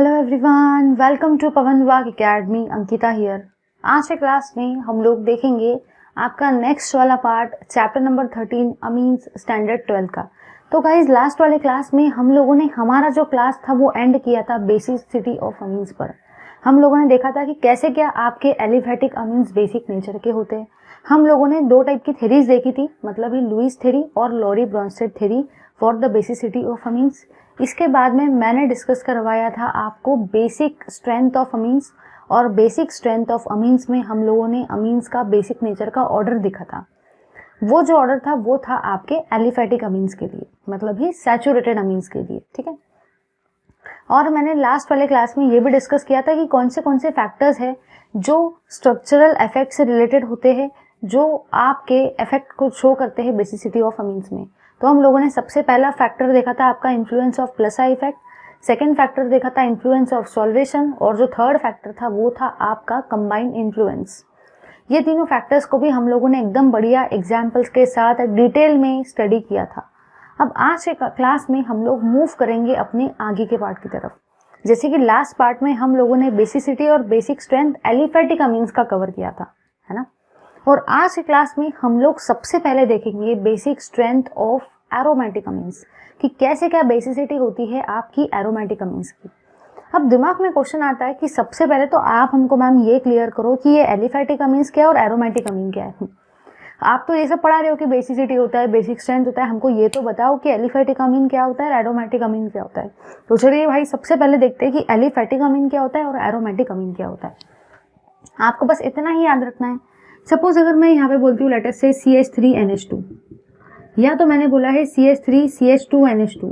Hello everyone, welcome to पवन वाग academy. Ankita here. आज के क्लास में हम लोग देखेंगे आपका नेक्स्ट वाला part, chapter number 13 amines standard 12 का। तो गाइज, लास्ट वाले क्लास में हम लोगों ने हमारा जो क्लास था वो एंड किया था बेसिसिटी ऑफ अमीन्स पर। हम लोगों ने देखा था कि कैसे क्या आपके एलिफेटिक अमीन्स बेसिक नेचर के होते हैं। हम लोगों ने दो टाइप की थेरीज देखी थी, मतलब ही लुईस थेरी और Lowry Bronsted theory for the basicity of amines. इसके बाद में मैंने डिस्कस करवाया था आपको बेसिक स्ट्रेंथ ऑफ अमीन्स, और बेसिक स्ट्रेंथ ऑफ अमीन्स में हम लोगों ने अमीन्स का बेसिक नेचर का ऑर्डर दिखा था। वो जो ऑर्डर था वो था आपके एलिफेटिक अमीन्स के लिए, मतलब ही सैचुरेटेड अमीन्स के लिए, ठीक है। और मैंने लास्ट वाले क्लास में ये भी डिस्कस किया था कि कौन से फैक्टर्स है जो स्ट्रक्चरल इफेक्ट से रिलेटेड होते हैं, जो आपके इफेक्ट को शो करते हैं बेसिसिटी ऑफ अमीन्स में। तो हम लोगों ने सबसे पहला फैक्टर देखा था आपका influence of plus effect, second factor देखा था इन्फ्लुएंस ऑफ सॉल्वेशन, और जो थर्ड फैक्टर था वो था आपका कंबाइंड इन्फ्लुएंस। ये तीनों फैक्टर्स को भी हम लोगों ने एकदम बढ़िया एग्जाम्पल्स के साथ डिटेल में स्टडी किया था। अब आज के क्लास में हम लोग मूव करेंगे अपने आगे के पार्ट की तरफ। जैसे कि लास्ट पार्ट में हम लोगों ने बेसिसिटी और बेसिक स्ट्रेंथ एलिफेटिक अमीन्स का कवर किया था, है ना। और आज के क्लास में हम लोग सबसे पहले देखेंगे basic strength of aromatic amines, कि कैसे क्या बेसिसिटी होती है आपकी एरोमेटिक अमीन्स की। अब दिमाग में क्वेश्चन आता है कि सबसे पहले तो आप हमको मैम ये क्लियर करो कि ये एलिफेटिक अमीन्स क्या है और एरोमेटिक अमीन क्या है। आप तो ये सब पढ़ा रहे हो कि बेसिसिटी होता है, बेसिक स्ट्रेंथ होता है, हमको ये तो बताओ कि एलिफेटिक अमीन क्या होता है, एरोमेटिक अमीन क्या होता है। तो चलिए भाई, सबसे पहले देखते हैं कि एलिफेटिक अमीन क्या होता है और एरोमेटिक अमीन क्या होता है। आपको बस इतना ही याद रखना है। सपोज अगर मैं यहाँ पे बोलती हूँ लेटर से CH3NH2, या तो मैंने बोला है CH3CH2NH2,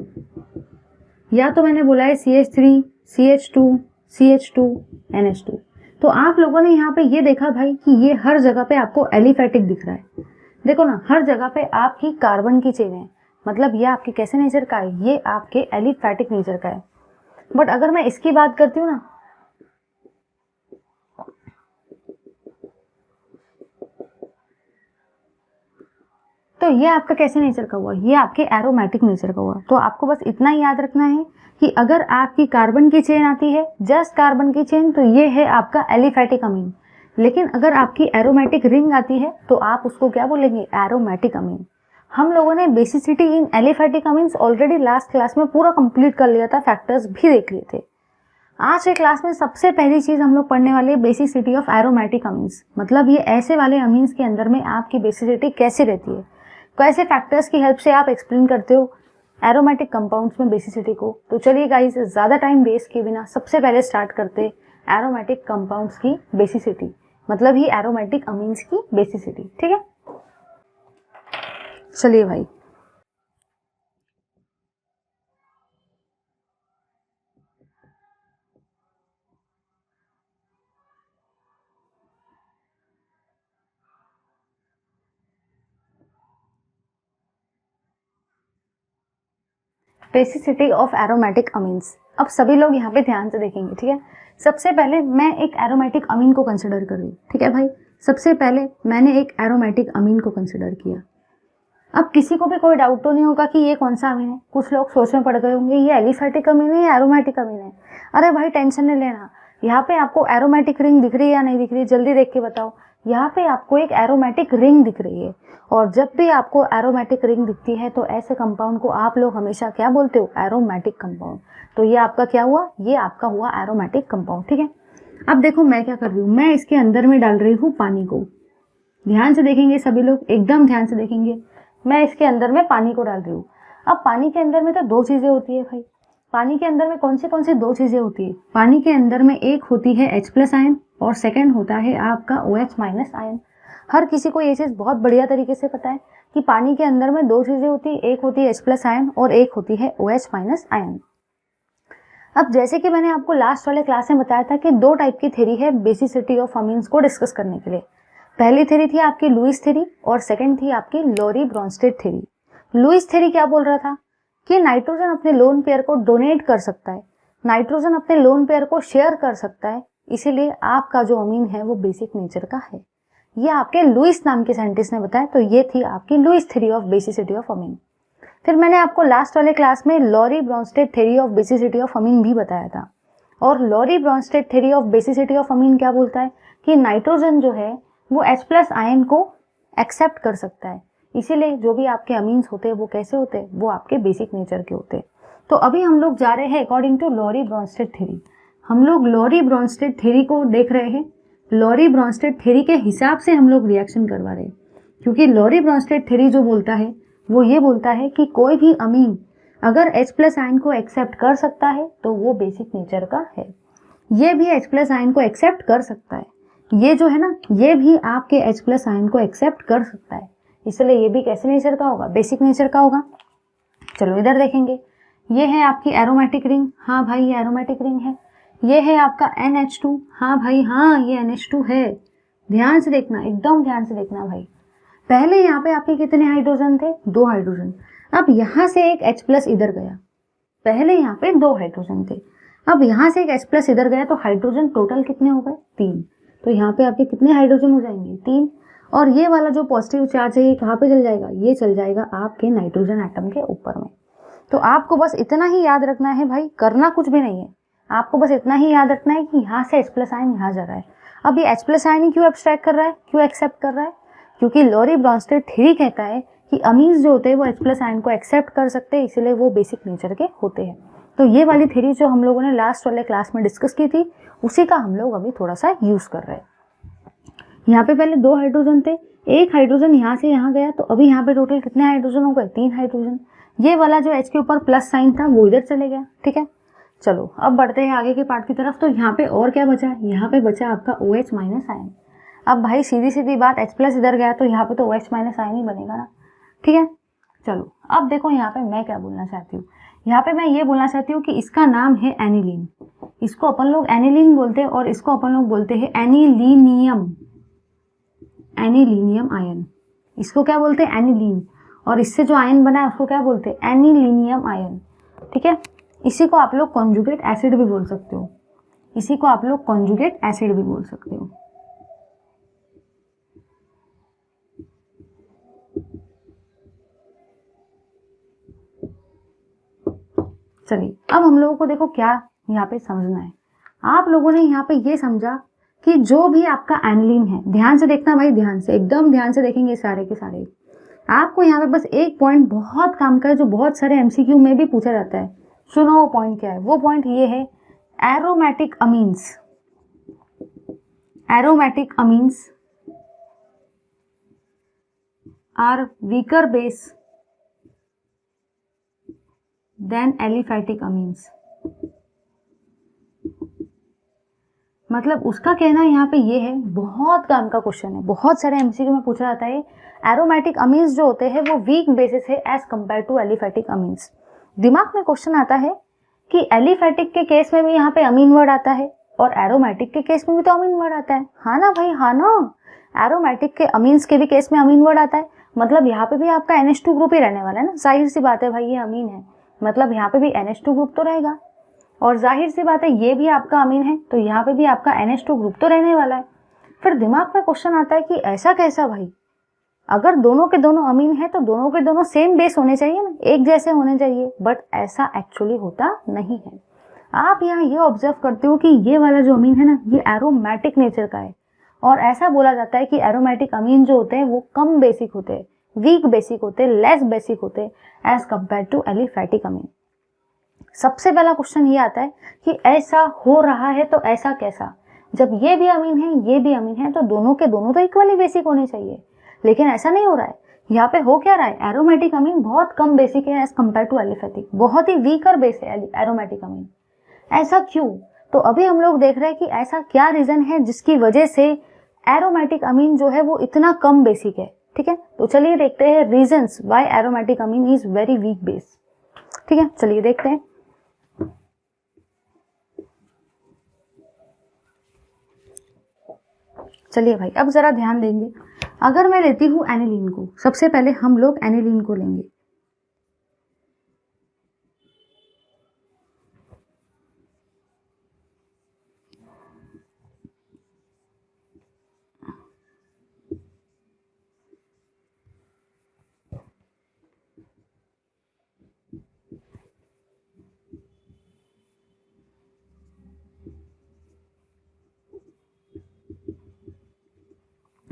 या तो मैंने बोला है CH3CH2CH2NH2। तो आप लोगों ने यहाँ पे ये देखा भाई कि ये हर जगह पे आपको एलिफेटिक दिख रहा है। देखो ना, हर जगह पे आपकी कार्बन की चेन है, मतलब ये आपके कैसे नेचर का है, ये आपके एलिफेटिक नेचर का है। बट अगर मैं इसकी बात करती हूँ ना, तो ये आपका कैसे नेचर का हुआ, ये आपके एरोमेटिक नेचर का हुआ। तो आपको बस इतना ही याद रखना है कि अगर आपकी कार्बन की चेन आती है, जस्ट कार्बन की चेन, तो ये है आपका एलिफेटिक अमीन। लेकिन अगर आपकी एरोमेटिक रिंग आती है तो आप उसको क्या बोलेंगे, एरोमेटिक अमीन। हम लोगों ने बेसिसिटी इन aliphatic amines already last class में पूरा कंप्लीट कर लिया था, फैक्टर्स भी देख लिए थे। आज के क्लास में सबसे पहली चीज हम लोग पढ़ने वाले बेसिसिटी ऑफ एरोमेटिक अमीन्स, मतलब ये ऐसे वाले अमीन्स के अंदर में आपकी बेसिसिटी कैसे रहती है, कैसे फैक्टर्स की हेल्प से आप एक्सप्लेन करते हो एरोमेटिक कंपाउंड्स में बेसिसिटी को। तो चलिए गाइस, ज्यादा टाइम वेस्ट किए बिना सबसे पहले स्टार्ट करते एरोमेटिक कंपाउंड्स की बेसिसिटी, मतलब ही एरोमेटिक अमीन्स की बेसिसिटी, ठीक है। चलिए भाई, बेसिसिटी ऑफ एरोमेटिक अमीन्स। अब सभी लोग यहाँ पे ध्यान से देखेंगे, ठीक है। सबसे पहले मैं एक एरोमेटिक अमीन को कंसिडर कर रही हूँ, ठीक है भाई। सबसे पहले मैंने एक एरोमेटिक अमीन को कंसिडर किया। अब किसी को भी कोई डाउट तो नहीं होगा कि ये कौन सा अमीन है। कुछ लोग सोच में पड़ गए होंगे ये एलिफेटिक अमीन है या एरोमेटिक अमीन है। अरे भाई, टेंशन नहीं लेना। यहाँ पे आपको एरोमेटिक रिंग दिख रही है या नहीं दिख रही है, जल्दी देख के बताओ। यहाँ पे आपको एक एरोमेटिक रिंग दिख रही है, और जब भी आपको एरोमेटिक रिंग दिखती है तो ऐसे कंपाउंड को आप लोग हमेशा क्या बोलते हो, एरोमेटिक कंपाउंड। तो ये आपका क्या हुआ, ये आपका हुआ एरोमेटिक कंपाउंड, ठीक है। अब देखो मैं क्या कर रही हूँ, मैं इसके अंदर में डाल रही हूँ पानी को। ध्यान से देखेंगे सभी लोग, एकदम ध्यान से देखेंगे। मैं इसके अंदर में पानी को डाल रही हूँ। अब पानी के अंदर में तो दो चीजें होती है भाई। पानी के अंदर में कौन सी दो चीजें होती है, पानी के अंदर में एक होती है H+ आयन, और सेकंड होता है आपका OH- आयन। हर किसी को ये चीज बहुत बढ़िया तरीके से पता है कि पानी के अंदर में दो चीजें होती है, एक होती है H+ आयन और एक होती है OH- आयन। अब जैसे कि मैंने आपको लास्ट वाले क्लास में बताया था कि दो टाइप की थ्योरी है बेसिसिटी ऑफ अमीन्स को डिस्कस करने के लिए। पहली थ्योरी थी आपकी लुईस थ्योरी, और सेकंड थी आपकी Lowry Bronsted theory. Lewis theory क्या बोल रहा था कि नाइट्रोजन अपने लोन पेयर को डोनेट कर सकता है, नाइट्रोजन अपने लोन पेयर को शेयर कर सकता है, इसीलिए आपका जो अमीन है वो बेसिक नेचर का है। ये आपके लुईस नाम के साइंटिस्ट ने बताया। तो ये थी आपकी Lewis theory of basicity of amine. फिर मैंने आपको लास्ट वाले क्लास में Lowry Bronsted theory of basicity of amine भी बताया था। और Lowry Bronsted theory of basicity of amine क्या बोलता है कि नाइट्रोजन जो है वो H+ आयन को एक्सेप्ट कर सकता है, इसीलिए जो भी आपके अमीन्स होते हैं वो कैसे होते हैं, वो आपके बेसिक नेचर के होते हैं। तो अभी हम लोग जा रहे हैं according to Lowry Bronsted theory. हम लोग लॉरी ब्रॉन्स्टेड थ्योरी को देख रहे हैं, लॉरी ब्रॉन्स्टेड थ्योरी के हिसाब से हम लोग रिएक्शन करवा रहे हैं, क्योंकि लॉरी ब्रॉन्स्टेड थ्योरी जो बोलता है वो ये बोलता है कि कोई भी अमीन अगर H+ आयन को एक्सेप्ट कर सकता है तो वो बेसिक नेचर का है। ये भी H+ आयन को एक्सेप्ट कर सकता है, ये जो है ना ये भी आपके H+ आयन को एक्सेप्ट कर सकता है, इसलिए ये भी कैसे नेचर का होगा, बेसिक नेचर का होगा। चलो इधर देखेंगे, ये है आपकी एरोमेटिक रिंग, हाँ भाई ये एरोमेटिक रिंग है। ये है आपका NH2, हाँ भाई हाँ ये NH2 है। ध्यान से देखना, एकदम ध्यान से देखना भाई। पहले यहाँ पे आपके कितने हाइड्रोजन थे, 2 हाइड्रोजन। अब यहाँ से एक H+ इधर गया, पहले यहाँ पे 2 हाइड्रोजन थे, अब यहाँ से एक H+ इधर गया तो हाइड्रोजन टोटल कितने हो गए, 3। तो यहाँ पे आपके कितने हाइड्रोजन हो जाएंगे, 3। और ये वाला जो पॉजिटिव चार्ज है ये कहाँ पे चल जाएगा, ये चल जाएगा आपके नाइट्रोजन एटम के ऊपर में। तो आपको बस इतना ही याद रखना है भाई, करना कुछ भी नहीं है, आपको बस इतना ही याद रखना है कि यहाँ से H+ आयन यहाँ जा रहा है। अब ये H+ आयन ही क्यों एब्स्ट्रैक्ट कर रहा है, क्यों एक्सेप्ट कर रहा है, क्योंकि लॉरी ब्रॉन्स्टेड थ्योरी कहता है कि अमीन्स जो होते हैं वो H+ आयन को एक्सेप्ट कर सकते हैं, इसीलिए वो बेसिक नेचर के होते हैं। तो ये वाली थ्योरी जो हम लोगों ने लास्ट वाले क्लास में डिस्कस की थी उसी का हम लोग अभी थोड़ा सा यूज कर रहे हैं। यहाँ पे पहले 2 हाइड्रोजन थे, एक हाइड्रोजन यहाँ से यहाँ गया, तो अभी यहाँ पे टोटल कितने हाइड्रोजन हो गए, 3 हाइड्रोजन। ये वाला जो H के ऊपर प्लस साइन था वो इधर चले गया, ठीक है। चलो अब बढ़ते हैं आगे के पार्ट की तरफ। तो यहाँ पे और क्या बचा, यहाँ पे बचा आपका OH- आयन। अब भाई सीधी सीधी बात, H+ इधर गया तो यहाँ पे तो OH- आयन ही बनेगा ना, ठीक है। चलो अब देखो यहाँ पे मैं क्या बोलना चाहती हूँ, यहाँ पे मैं ये बोलना चाहती हूँ कि इसका नाम है एनिलीन, इसको अपन लोग एनिलीन बोलते हैं और इसको अपन लोग बोलते हैं एनिलीनियम, एनिलीनियम आयन, इसको क्या बोलते हैं, एनिलीन। और इससे जो आयन बना है उसको क्या बोलते हैं, एनिलीनियम आयन, ठीक है। इसी को आप लोग कॉन्जुगेट एसिड भी बोल सकते हो, इसी को आप लोग कॉन्जुगेट एसिड भी बोल सकते हो। चलिए अब हम लोगों को देखो क्या यहाँ पे समझना है। आप लोगों ने यहाँ पे ये समझा कि जो भी आपका एनिलीन है, ध्यान से देखना भाई, ध्यान से, एकदम ध्यान से देखेंगे सारे के सारे। आपको यहाँ पे बस एक पॉइंट बहुत काम का है जो बहुत सारे MCQ में भी पूछा जाता है, सुनो वो पॉइंट क्या है। वो पॉइंट ये है, aromatic amines, aromatic amines are weaker base than aliphatic amines. मतलब उसका कहना यहाँ पे ये है, बहुत काम का क्वेश्चन है, बहुत सारे MCQ में पूछा जाता है, एरोमेटिक अमीन्स जो होते हैं वो वीक बेसिस है as compare to aliphatic amines. दिमाग में क्वेश्चन आता है कि एलिफैटिक के केस में भी यहाँ पे अमीन वर्ड आता है और एरोमेटिक के केस में भी तो अमीन वर्ड आता है, हाँ ना भाई, हाँ ना। एरोमेटिक के अमीन्स के भी केस में अमीन वर्ड आता है, मतलब यहाँ पे भी आपका NH2 ग्रुप ही रहने वाला है ना, जाहिर सी बात है भाई, ये अमीन है मतलब यहाँ पे भी NH2 ग्रुप तो रहेगा, और जाहिर सी बात है ये भी आपका अमीन है तो यहाँ पे भी आपका NH2 ग्रुप तो रहने वाला है। फिर दिमाग में क्वेश्चन आता है कि ऐसा कैसा भाई, अगर दोनों के दोनों अमीन है तो दोनों के दोनों सेम बेस होने चाहिए ना, एक जैसे होने चाहिए, बट ऐसा एक्चुअली होता नहीं है। आप यहाँ ये ऑब्जर्व करते हो कि ये वाला जो अमीन है ना ये एरोमेटिक नेचर का है, और ऐसा बोला जाता है कि एरोमेटिक अमीन जो होते हैं वो कम बेसिक होते हैं, वीक बेसिक होते हैं, लेस बेसिक होते हैं एज कंपेयर टू एलिफैटिक अमीन। सबसे पहला क्वेश्चन ये आता है कि ऐसा हो रहा है तो ऐसा कैसा, जब ये भी अमीन है ये भी अमीन है तो दोनों के दोनों तो इक्वली बेसिक होने चाहिए, लेकिन ऐसा नहीं हो रहा है। यहाँ पे हो क्या रहा है, एरोमेटिक अमीन बहुत कम बेसिक है एज कंपेयर टू एलिफैटिक, बहुत ही वीकर बेस है एरोमेटिक अमीन। ऐसा क्यों, तो अभी हम लोग देख रहे हैं कि ऐसा क्या रीजन है जिसकी वजह से एरोमेटिक अमीन जो है वो इतना कम बेसिक है, ठीक है। तो चलिए देखते हैं reasons why aromatic amine is very weak base, ठीक है। चलिए देखते हैं। चलिए भाई अब जरा ध्यान देंगे, अगर मैं लेती हूँ एनिलीन को, सबसे पहले हम लोग एनिलीन को लेंगे।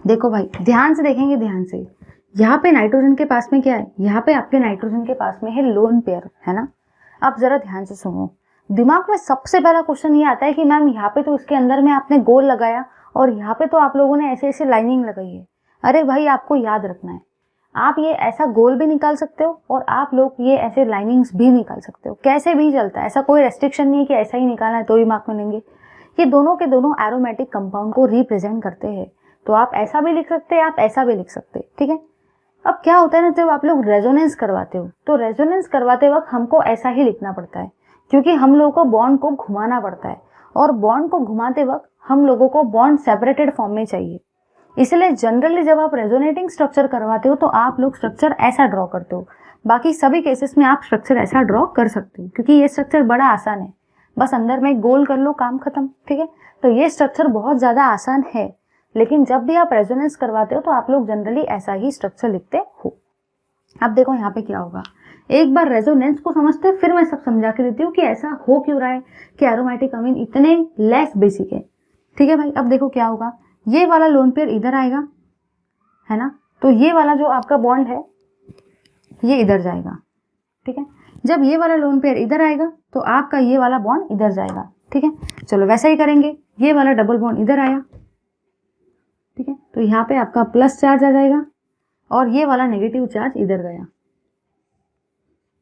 देखो भाई ध्यान से देखेंगे, ध्यान से, यहाँ पे नाइट्रोजन के पास में क्या है, यहाँ पे आपके नाइट्रोजन के पास में है लोन पेयर, है ना। अब जरा ध्यान से सुनो, दिमाग में सबसे पहला क्वेश्चन ये आता है कि मैम यहाँ पे तो इसके अंदर में आपने गोल लगाया और यहाँ पे तो आप लोगों ने ऐसे ऐसे लाइनिंग लगाई है। अरे भाई आपको याद रखना है, आप ये ऐसा गोल भी निकाल सकते हो और आप लोग ये ऐसे लाइनिंग्स भी निकाल सकते हो, कैसे भी चलता है, ऐसा कोई रेस्ट्रिक्शन नहीं है कि ऐसा ही निकालना है तो ही मार्क मिलेंगे। ये दोनों के दोनों एरोमेटिक कंपाउंड को रिप्रेजेंट करते हैं, तो आप ऐसा भी लिख सकते हैं, आप ऐसा भी लिख सकते हैं, ठीक है। अब क्या होता है ना, जब आप लोग रेजोनेंस करवाते हो तो रेजोनेंस करवाते वक्त हमको ऐसा ही लिखना पड़ता है, क्योंकि हम लोगों को बॉन्ड को घुमाना पड़ता है और बॉन्ड को घुमाते वक्त हम लोगों को बॉन्ड सेपरेटेड फॉर्म में चाहिए। इसलिए जनरली जब आप रेजोनेटिंग स्ट्रक्चर करवाते हो तो आप लोग स्ट्रक्चर ऐसा ड्रॉ करते हो। बाकी सभी केसेस में आप स्ट्रक्चर ऐसा ड्रॉ कर सकते हो, क्योंकि ये स्ट्रक्चर बड़ा आसान है, बस अंदर में गोल कर लो, काम खत्म, ठीक है। तो ये स्ट्रक्चर बहुत ज़्यादा आसान है, लेकिन जब भी आप रेजोनेंस करवाते हो तो आप लोग जनरली ऐसा ही स्ट्रक्चर लिखते हो। अब देखो यहाँ पे क्या होगा, एक बार रेजोनेंस को समझते फिर मैं सब समझा के देती हूँ कि ऐसा हो क्यों रहा है कि एरोमेटिक अमीन इतने लेस बेसिक है, ठीक है भाई। अब देखो क्या होगा, ये वाला लोन पेयर इधर आएगा, है ना, तो ये वाला जो आपका बॉन्ड है ये इधर जाएगा, ठीक है। जब ये वाला लोन पेयर इधर आएगा तो आपका ये वाला बॉन्ड इधर जाएगा, ठीक है। चलो वैसा ही करेंगे, ये वाला डबल बॉन्ड इधर आया, ठीक है, तो यहाँ पे आपका प्लस चार्ज आ जाएगा और ये वाला नेगेटिव चार्ज इधर गया।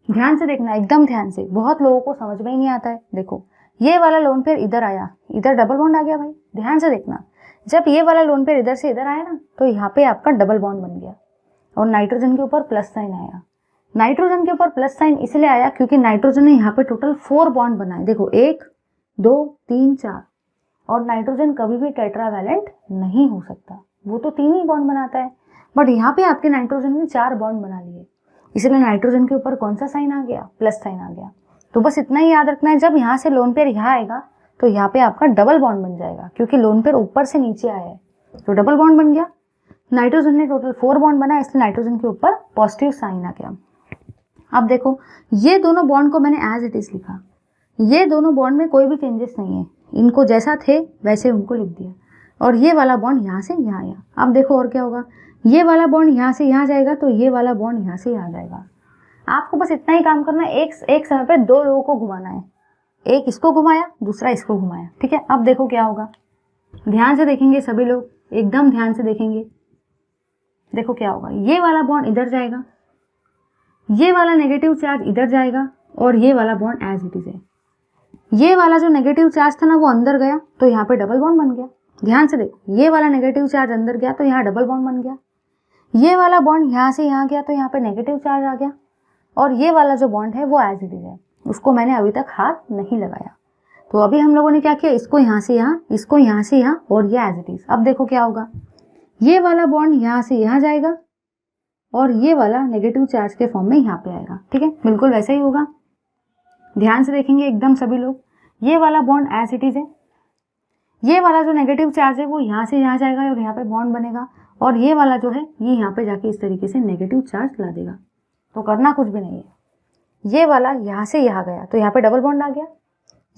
ध्यान से देखना, एकदम ध्यान से, बहुत लोगों को समझ में ही नहीं आता है। देखो ये वाला लोन पेयर इधर आया, इधर डबल बॉन्ड आ गया भाई, ध्यान से देखना। जब ये वाला लोन पेयर इधर से इधर आया ना तो यहाँ पे आपका डबल बॉन्ड बन गया और नाइट्रोजन के ऊपर प्लस साइन आया। नाइट्रोजन के ऊपर प्लस साइन इसलिए आया क्योंकि नाइट्रोजन ने यहाँ पे टोटल 4 बॉन्ड बनाए। देखो 1 2 3 4, और नाइट्रोजन कभी भी टेट्रावैलेंट नहीं हो सकता, वो तो 3 ही बॉन्ड बनाता है, बट यहाँ पे आपके नाइट्रोजन ने 4 बॉन्ड बना लिए, इसलिए नाइट्रोजन के ऊपर कौन सा साइन आ गया, प्लस साइन आ गया। तो बस इतना ही याद रखना है, जब यहाँ से लोन पेयर यहाँ आएगा तो यहाँ पे आपका डबल बॉन्ड बन जाएगा, क्योंकि लोन पेयर ऊपर से नीचे आया है तो डबल बॉन्ड बन गया। नाइट्रोजन ने टोटल 4 बॉन्ड बनाया, इसलिए नाइट्रोजन के ऊपर पॉजिटिव साइन आ गया। अब देखो ये दोनों बॉन्ड को मैंने एज इट इज लिखा, ये दोनों बॉन्ड में कोई भी चेंजेस नहीं है, इनको जैसा थे वैसे उनको लिख दिया, और ये वाला बॉन्ड यहाँ से यहाँ आया। अब देखो और क्या होगा, ये वाला बॉन्ड यहाँ से यहाँ जाएगा तो ये वाला बॉन्ड यहाँ से यहाँ जाएगा। आपको बस इतना ही काम करना है, एक समय पे 2 लोगों को घुमाना है, एक इसको घुमाया दूसरा इसको घुमाया, ठीक है। अब देखो क्या होगा, ध्यान से देखेंगे सभी लोग, एकदम ध्यान से देखेंगे। देखो क्या होगा, ये वाला बॉन्ड इधर जाएगा, ये वाला नेगेटिव चार्ज इधर जाएगा और ये वाला बॉन्ड एज इट इज है। ये वाला जो नेगेटिव चार्ज था ना वो अंदर गया तो यहाँ पे डबल बॉन्ड बन गया। ध्यान से देखो, ये वाला नेगेटिव चार्ज अंदर गया तो यहाँ डबल बॉन्ड बन गया। ये वाला बॉन्ड यहाँ से यहाँ गया तो यहाँ पे नेगेटिव चार्ज आ गया, और ये वाला जो बॉन्ड है वो एज इट इज है, उसको मैंने अभी तक हाथ नहीं लगाया। तो अभी हम लोगों ने क्या किया, इसको यहाँ से यहाँ, इसको यहाँ से यहाँ, और ये एज इट इज। अब देखो क्या होगा, ये वाला बॉन्ड यहाँ से यहाँ जाएगा और ये वाला नेगेटिव चार्ज के फॉर्म में यहाँ पे आएगा, ठीक है, बिल्कुल वैसा ही होगा। ध्यान से देखेंगे एकदम सभी लोग, ये वाला बॉन्ड एज इट इज है, ये वाला जो नेगेटिव चार्ज है वो यहाँ से यहाँ जाएगा और यहाँ पे बॉन्ड बनेगा, और ये वाला जो है ये यहाँ पे जाके इस तरीके से नेगेटिव चार्ज ला देगा। तो करना कुछ भी नहीं है, ये वाला यहाँ से यहाँ गया तो यहाँ पे डबल बॉन्ड आ गया,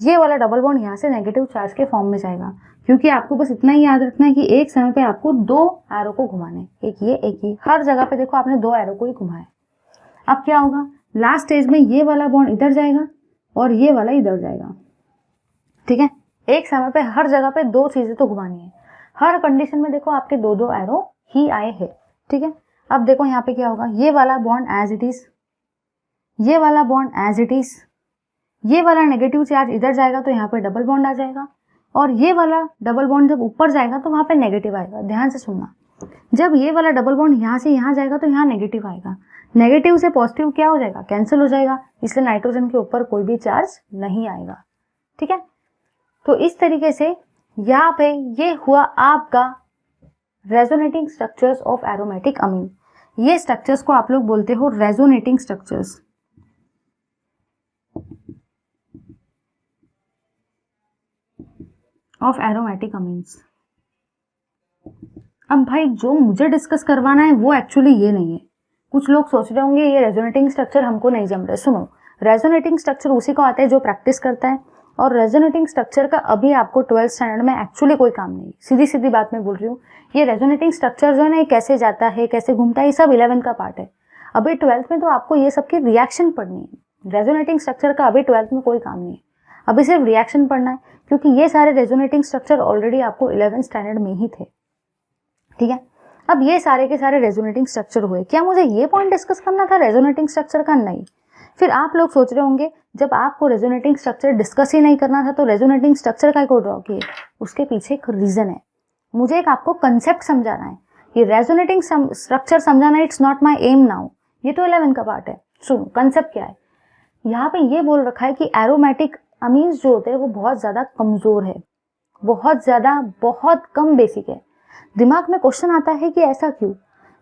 ये वाला डबल बॉन्ड यहाँ से नेगेटिव चार्ज के फॉर्म में जाएगा, क्योंकि आपको बस इतना ही याद रखना है कि एक समय पे आपको 2 एरो को घुमाने, एक ये, हर जगह पे देखो आपने 2 एरो को ही घुमाया। अब क्या होगा, लास्ट स्टेज में ये वाला बॉन्ड इधर जाएगा और ये वाला इधर जाएगा, ठीक है। एक समय पे हर जगह पे 2 चीजें तो घुमानी है, हर कंडीशन में देखो आपके 2 एरो ही आए हैं, ठीक है। अब देखो यहाँ पे क्या होगा, ये वाला बॉन्ड एज इट इज, ये वाला बॉन्ड एज इट इज, ये वाला नेगेटिव चार्ज इधर जाएगा तो यहाँ पे डबल बॉन्ड आ जाएगा, और ये वाला डबल बॉन्ड जब ऊपर जाएगा तो वहाँ पे नेगेटिव आएगा। ध्यान से सुनना, जब ये वाला डबल बॉन्ड यहाँ से यहाँ जाएगा तो यहाँ नेगेटिव आएगा, नेगेटिव से पॉजिटिव क्या हो जाएगा, कैंसिल हो जाएगा, इसलिए नाइट्रोजन के ऊपर कोई भी चार्ज नहीं आएगा, ठीक है। तो इस तरीके से यहाँ पे ये हुआ आपका रेजोनेटिंग स्ट्रक्चर्स ऑफ एरोमेटिक अमीन। ये स्ट्रक्चर्स को आप लोग बोलते हो resonating structures. Of aromatic amines. अब भाई जो मुझे डिस्कस करवाना है वो एक्चुअली ये नहीं है। कुछ लोग सोच रहे होंगे ये रेजोनेटिंग स्ट्रक्चर हमको नहीं जम रहा है। सुनो, रेजोनेटिंग स्ट्रक्चर उसी को आता है जो प्रैक्टिस करता है, और रेजोनेटिंग स्ट्रक्चर का अभी आपको 12th स्टैंडर्ड में एक्चुअली कोई काम नहीं। सीधी सीधी बात मैं बोल रही हूँ, ये रेजोनेटिंग स्ट्रक्चर जो है ना, ये कैसे जाता है, कैसे घूमता है, ये सब 11th का पार्ट है। अभी 12th में तो आपको ये सब की रिएक्शन पढ़नी है। रेजोनेटिंग स्ट्रक्चर का अभी 12th में कोई काम नहीं है, अभी सिर्फ रिएक्शन पढ़ना है, क्योंकि ये सारे रेजोनेटिंग स्ट्रक्चर ऑलरेडी आपको 11th स्टैंडर्ड में ही थे। ठीक है, अब ये सारे के सारे रेजोनेटिंग स्ट्रक्चर हुए। क्या मुझे ये पॉइंट डिस्कस करना था रेजोनेटिंग स्ट्रक्चर का? नहीं। फिर आप लोग सोच रहे होंगे जब आपको रेजोनेटिंग स्ट्रक्चर डिस्कस ही नहीं करना था तो रेजोनेटिंग स्ट्रक्चर का को ड्रॉ किए। उसके पीछे एक रीजन है, मुझे एक आपको कंसेप्ट समझाना है। ये रेजोनेटिंग स्ट्रक्चर समझाना it's not my aim now, ये तो 11th का पार्ट है। सुनो कंसेप्ट क्या है। यहाँ पे ये बोल रखा है कि एरोमेटिक अमीन्स जो होते हैं वो बहुत ज्यादा कमजोर है, बहुत ज्यादा, बहुत कम बेसिक है। दिमाग में क्वेश्चन आता है कि ऐसा क्यों,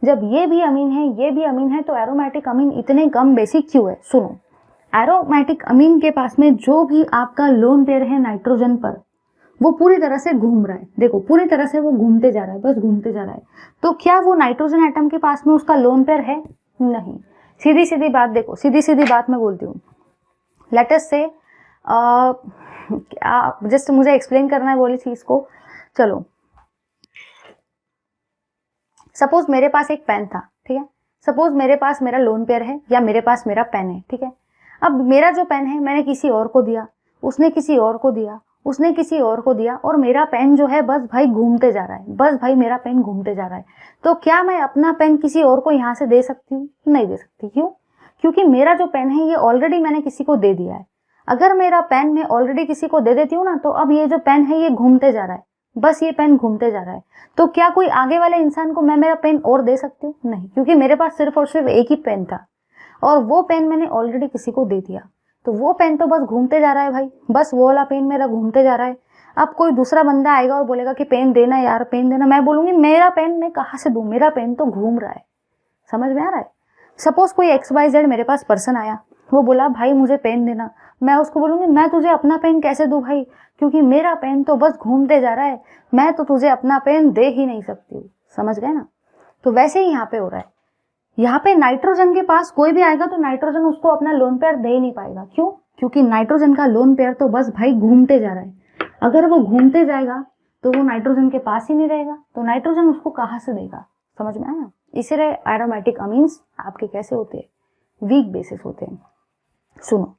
जब ये भी अमीन है ये भी अमीन है, तो एरोमेटिक अमीन इतने कम बेसिक क्यों है? सुनो, एरोमेटिक अमीन के पास में जो भी आपका लोन पेयर है नाइट्रोजन पर, वो पूरी तरह से घूम रहा है। देखो पूरी तरह से वो घूमते जा रहा है, बस घूमते जा रहा है। तो क्या वो नाइट्रोजन एटम के पास में उसका लोन पेयर है? नहीं। सीधी सीधी बात देखो, सीधी सीधी बात मैं बोलती हूँ। लेट अस से जस्ट मुझे एक्सप्लेन करना है बोली चीज को। चलो सपोज मेरे पास एक पेन था, ठीक है। सपोज मेरे पास मेरा लोन पेयर है या मेरे पास मेरा पेन है, ठीक है। अब मेरा जो पेन है मैंने किसी और को दिया, उसने किसी और को दिया, उसने किसी और को दिया, और मेरा पेन जो है बस भाई घूमते जा रहा है, बस भाई मेरा पेन घूमते जा रहा है। तो क्या मैं अपना पेन किसी और को यहाँ से दे सकती हूँ? नहीं दे सकती। क्यों? क्योंकि मेरा जो पेन है ये ऑलरेडी मैंने किसी को दे दिया है। अगर मेरा पेन मैं ऑलरेडी किसी को दे देती हूँ ना, तो अब ये जो पेन है ये घूमते जा रहा है, बस ये पेन घूमते जा रहा है। तो क्या कोई आगे वाले इंसान को मैं मेरा पेन और दे सकती हूँ? नहीं, क्योंकि मेरे पास सिर्फ और सिर्फ एक ही पेन था और वो पेन मैंने ऑलरेडी किसी को दे दिया। तो वो पेन तो बस घूमते जा रहा है भाई, बस वो वाला पेन मेरा घूमते जा रहा है। अब कोई दूसरा बंदा आएगा और बोलेगा कि पेन देना यार, पेन देना। मैं बोलूंगी मेरा पेन मैं कहाँ से दूं, मेरा पेन तो घूम रहा है। समझ में आ रहा है? सपोज कोई XYZ मेरे पास पर्सन आया, वो बोला भाई मुझे पेन देना। मैं उसको बोलूंगी मैं तुझे अपना पेन कैसे दूं भाई, क्योंकि मेरा पेन तो बस घूमते जा रहा है, मैं तो तुझे अपना पेन दे ही नहीं सकती हूँ। समझ गए ना? तो वैसे ही यहाँ पे हो रहा है। यहाँ पे नाइट्रोजन के पास कोई भी आएगा तो नाइट्रोजन उसको अपना लोन पेयर दे ही नहीं पाएगा। क्यों? क्योंकि नाइट्रोजन का लोन पेयर तो बस भाई घूमते जा रहा है। अगर वो घूमते जाएगा तो वो नाइट्रोजन के पास ही नहीं रहेगा, तो नाइट्रोजन उसको कहाँ से देगा? समझ में आया? इसीलिए एरोमेटिक अमीन्स आपके कैसे होते हैं? वीक बेसिस होते हैं। सुनो,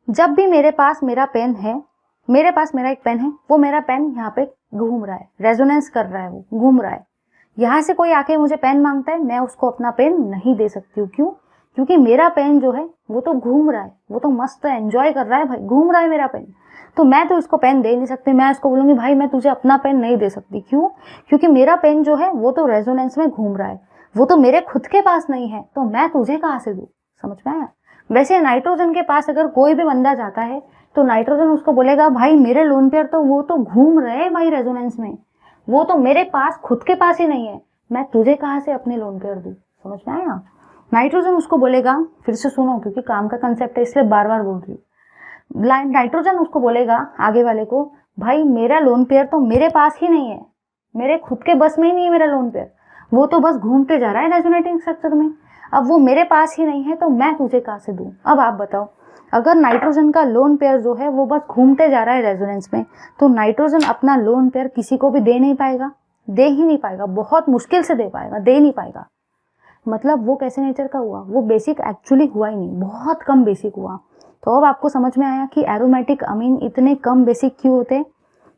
जब भी मेरे पास मेरा पेन है, मेरे पास मेरा एक पेन है, वो मेरा पेन यहाँ पे घूम रहा है, रेजोनेंस कर रहा है, वो घूम रहा है। यहाँ से कोई आके मुझे पेन मांगता है, मैं उसको अपना पेन नहीं दे सकती हूँ। क्यों? क्योंकि मेरा पेन जो है वो तो घूम रहा है, वो तो मस्त एंजॉय कर रहा है भाई, घूम रहा है मेरा पेन। तो मैं तो इसको पेन दे नहीं सकती। मैं इसको बोलूंगी भाई मैं तुझे अपना पेन नहीं दे सकती। क्यों? क्योंकि मेरा पेन जो है वो तो रेजोनेंस में घूम रहा है, वो तो मेरे खुद के पास नहीं है, तो मैं तुझे कहाँ से दूं? समझ में आया? वैसे नाइट्रोजन के पास अगर कोई भी बंदा जाता है तो नाइट्रोजन उसको बोलेगा भाई मेरे लोन पेयर तो वो तो घूम रहे हैं भाई रेजोनेंस में, वो तो मेरे पास खुद के पास ही नहीं है, मैं तुझे कहाँ से अपने लोन पेयर दूं? समझ में आया? नाइट्रोजन उसको बोलेगा, फिर से सुनो क्योंकि काम का कंसेप्ट है इसलिए बार बार बोल रही हूँ। नाइट्रोजन उसको बोलेगा आगे वाले को भाई मेरा लोन पेयर तो मेरे पास ही नहीं है, मेरे खुद के बस में ही नहीं है मेरा लोन पेयर, वो तो बस घूमते जा रहा है रेजोनेटिंग स्ट्रक्चर में। अब वो मेरे पास ही नहीं है तो मैं तुझे कहाँ से दूं? अब आप बताओ, अगर नाइट्रोजन का लोन पेयर जो है वो बस घूमते जा रहा है रेजोनेंस में, तो नाइट्रोजन अपना लोन पेयर किसी को भी दे नहीं पाएगा, दे ही नहीं पाएगा, बहुत मुश्किल से दे पाएगा, दे नहीं पाएगा। मतलब वो कैसे नेचर का हुआ? वो बेसिक एक्चुअली हुआ ही नहीं, बहुत कम बेसिक हुआ। तो अब आपको समझ में आया कि एरोमेटिक अमीन इतने कम बेसिक क्यों होते हैं?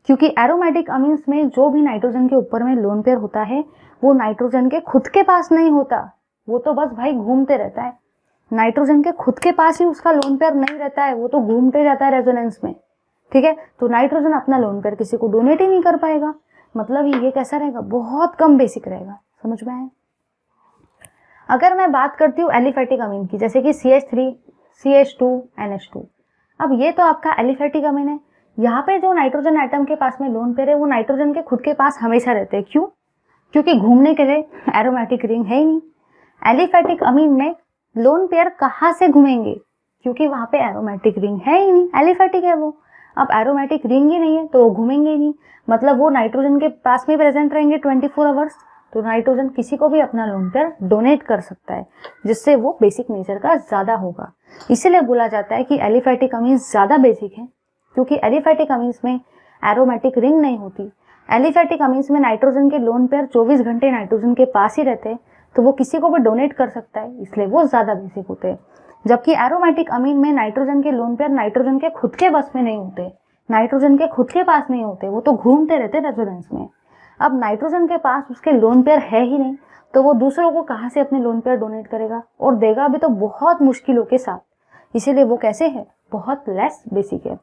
क्योंकि एरोमेटिक अमीन्स में जो भी नाइट्रोजन के ऊपर में लोन पेयर होता है वो नाइट्रोजन के खुद के पास नहीं होता, वो तो बस भाई घूमते रहता है। नाइट्रोजन के खुद के पास ही उसका लोन पेयर नहीं रहता है, वो तो घूमते जाता है रेजोनेंस में। ठीक है, तो नाइट्रोजन अपना लोन पेयर किसी को डोनेट ही नहीं कर पाएगा। मतलब ये कैसा रहेगा? बहुत कम बेसिक रहेगा। समझ में आया? अगर मैं बात करती हूँ एलिफेटिक अमीन की, जैसे कि CH3, CH2, NH2, अब ये तो आपका एलिफेटिक अमीन है। यहाँ पे जो नाइट्रोजन एटम के पास में लोन पेयर है वो नाइट्रोजन के खुद के पास हमेशा रहते हैं। क्यों? क्योंकि घूमने के लिए एरोमेटिक रिंग है ही नहीं। एलिफेटिक अमीन में लोन पेयर कहाँ से घूमेंगे? क्योंकि वहां पे एरोमेटिक रिंग है ही नहीं, एलिफेटिक है वो। अब एरोमेटिक रिंग ही नहीं है तो वो घूमेंगे ही नहीं, मतलब वो नाइट्रोजन के पास में प्रेजेंट रहेंगे 24 आवर्स। तो नाइट्रोजन किसी को भी अपना लोन पेयर डोनेट कर सकता है, जिससे वो बेसिक नेचर का ज्यादा होगा। इसीलिए बोला जाता है कि एलिफेटिक अमीन ज्यादा बेसिक है क्योंकि एलिफैटिक अमीन्स में एरोमेटिक रिंग नहीं होती। एलिफैटिक अमीन्स में नाइट्रोजन के लोन पेयर 24 घंटे नाइट्रोजन के पास ही रहते हैं, तो वो किसी को भी डोनेट कर सकता है, इसलिए वो ज़्यादा बेसिक होते हैं। जबकि एरोमेटिक अमीन में नाइट्रोजन के लोन पेयर नाइट्रोजन के खुद के बस में नहीं होते, नाइट्रोजन के खुद के पास नहीं होते, वो तो घूमते रहते रेजोनेंस में। अब नाइट्रोजन के पास उसके लोन पेयर है ही नहीं, तो वो दूसरों को कहाँ से अपने लोन पेयर डोनेट करेगा, और देगा भी तो बहुत मुश्किलों के साथ, इसीलिए वो कैसे है, बहुत लेस बेसिक है।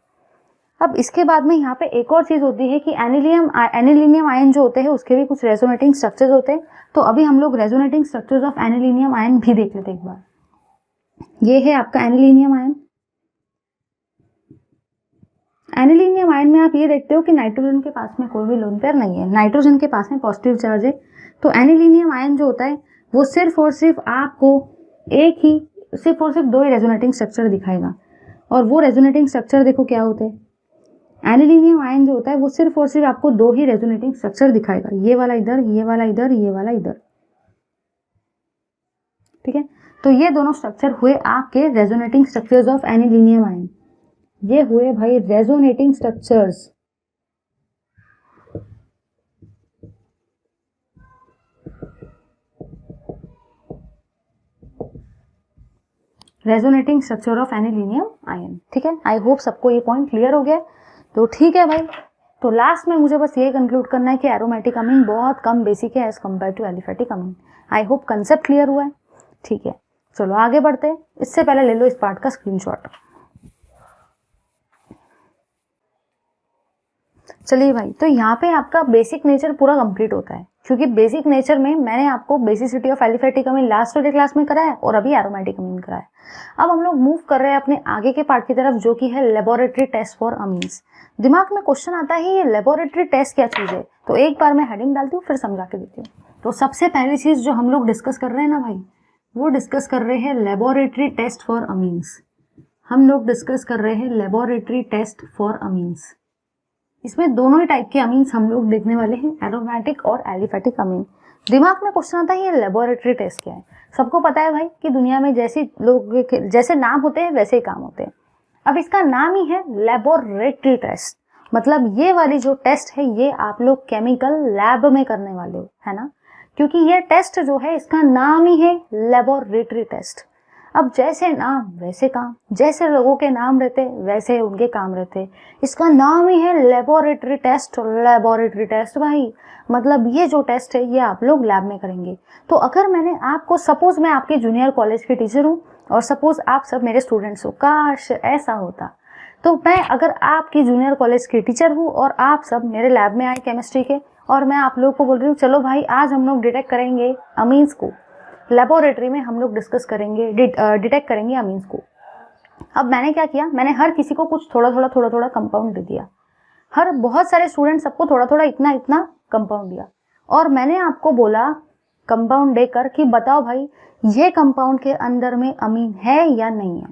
अब इसके बाद में यहाँ पे एक और चीज़ होती है कि एनिलीनियम आयन जो होते हैं उसके भी कुछ रेजोनेटिंग स्ट्रक्चर्स होते हैं। तो अभी हम लोग resonating structures of anilinium ion भी देख लेते हैं एक बार। ये है आपका एनिलीनियम आयन। एनिलीनियम आयन में आप ये देखते हो कि नाइट्रोजन के पास में कोई भी लोन पेयर नहीं है, नाइट्रोजन के पास में पॉजिटिव चार्ज है। तो एनिलीनियम आयन जो होता है वो सिर्फ और सिर्फ आपको सिर्फ और सिर्फ 2 ही रेजोनेटिंग स्ट्रक्चर दिखाएगा, और वो रेजोनेटिंग स्ट्रक्चर देखो क्या होते हैं। एनिलीनियम आयन जो होता है वो सिर्फ और सिर्फ आपको 2 ही रेजोनेटिंग स्ट्रक्चर दिखाएगा, ये वाला इधर, ये वाला इधर, ये वाला इधर, ठीक है। तो ये दोनों स्ट्रक्चर हुए आपके resonating structures of anilinium ion. ये हुए भाई resonating structures resonating structure of anilinium ion, ठीक है। आई होप सबको ये पॉइंट क्लियर हो गया। तो ठीक है भाई, तो लास्ट में मुझे बस ये कंक्लूड करना है कि एरोमेटिक अमीन बहुत कम बेसिक है as compare to aliphatic amine. I hope concept clear हुआ है, ठीक है। चलो आगे बढ़ते हैं, इससे पहले ले लो इस पार्ट का स्क्रीनशॉट। चलिए भाई, तो यहाँ पे आपका बेसिक नेचर पूरा कंप्लीट होता है, क्योंकि बेसिक नेचर में मैंने आपको basicity of aliphatic amine last वाले क्लास में कराया और अभी एरोमेटिक अमीन कराया। अब हम लोग मूव कर रहे हैं अपने आगे के पार्ट की तरफ, जो कि है लेबोरेटरी टेस्ट फॉर अमीन्स। दिमाग में क्वेश्चन आता है ये लेबोरेटरी टेस्ट क्या चीज़ है, तो एक बार मैं हेडिंग डालती हूँ फिर समझा के देती हूँ। तो सबसे पहली चीज़ जो हम लोग डिस्कस कर रहे हैं ना भाई, वो डिस्कस कर रहे हैं लेबोरेटरी टेस्ट फॉर अमीन्स। हम लोग डिस्कस कर रहे हैं लेबोरेटरी टेस्ट फॉर अमीन्स। इसमें दोनों ही टाइप के अमीन्स हम लोग देखने वाले हैं, एरोमेटिक और एलिफैटिक अमीन। दिमाग में क्वेश्चन आता है ये लेबोरेटरी टेस्ट क्या है। सबको पता है भाई कि दुनिया में जैसे नाम होते हैं वैसे ही काम होते हैं। अब इसका नाम ही है लेबोरेटरी टेस्ट, मतलब ये वाली जो टेस्ट है ये आप लोग केमिकल लैब में करने वाले हो, है ना, क्योंकि ये टेस्ट जो है इसका नाम ही है लेबोरेटरी टेस्ट। अब जैसे नाम वैसे काम, जैसे लोगों के नाम रहते वैसे उनके काम रहते, इसका नाम ही है लेबोरेटरी टेस्ट। लेबोरेटरी टेस्ट भाई मतलब ये जो टेस्ट है ये आप लोग लैब में करेंगे। तो अगर मैंने आपको, सपोज मैं आपके जूनियर कॉलेज के टीचर हूँ और सपोज आप सब मेरे स्टूडेंट्स हो, काश ऐसा होता, तो मैं अगर आपकी जूनियर कॉलेज की टीचर हूँ और आप सब मेरे लैब में आए केमिस्ट्री के, और मैं आप लोगों को बोल रही हूँ चलो भाई आज हम लोग डिटेक्ट करेंगे अमीन्स को, लेबोरेटरी में हम लोग डिस्कस करेंगे, डिटेक्ट करेंगे अमीन्स को। अब मैंने क्या किया, मैंने हर किसी को कुछ थोड़ा थोड़ा कंपाउंड दे दिया, हर बहुत सारे स्टूडेंट सबको थोड़ा थोड़ा इतना इतना कंपाउंड दिया, और मैंने आपको बोला कंपाउंड देकर कि बताओ भाई ये कंपाउंड के अंदर में अमीन है या नहीं है।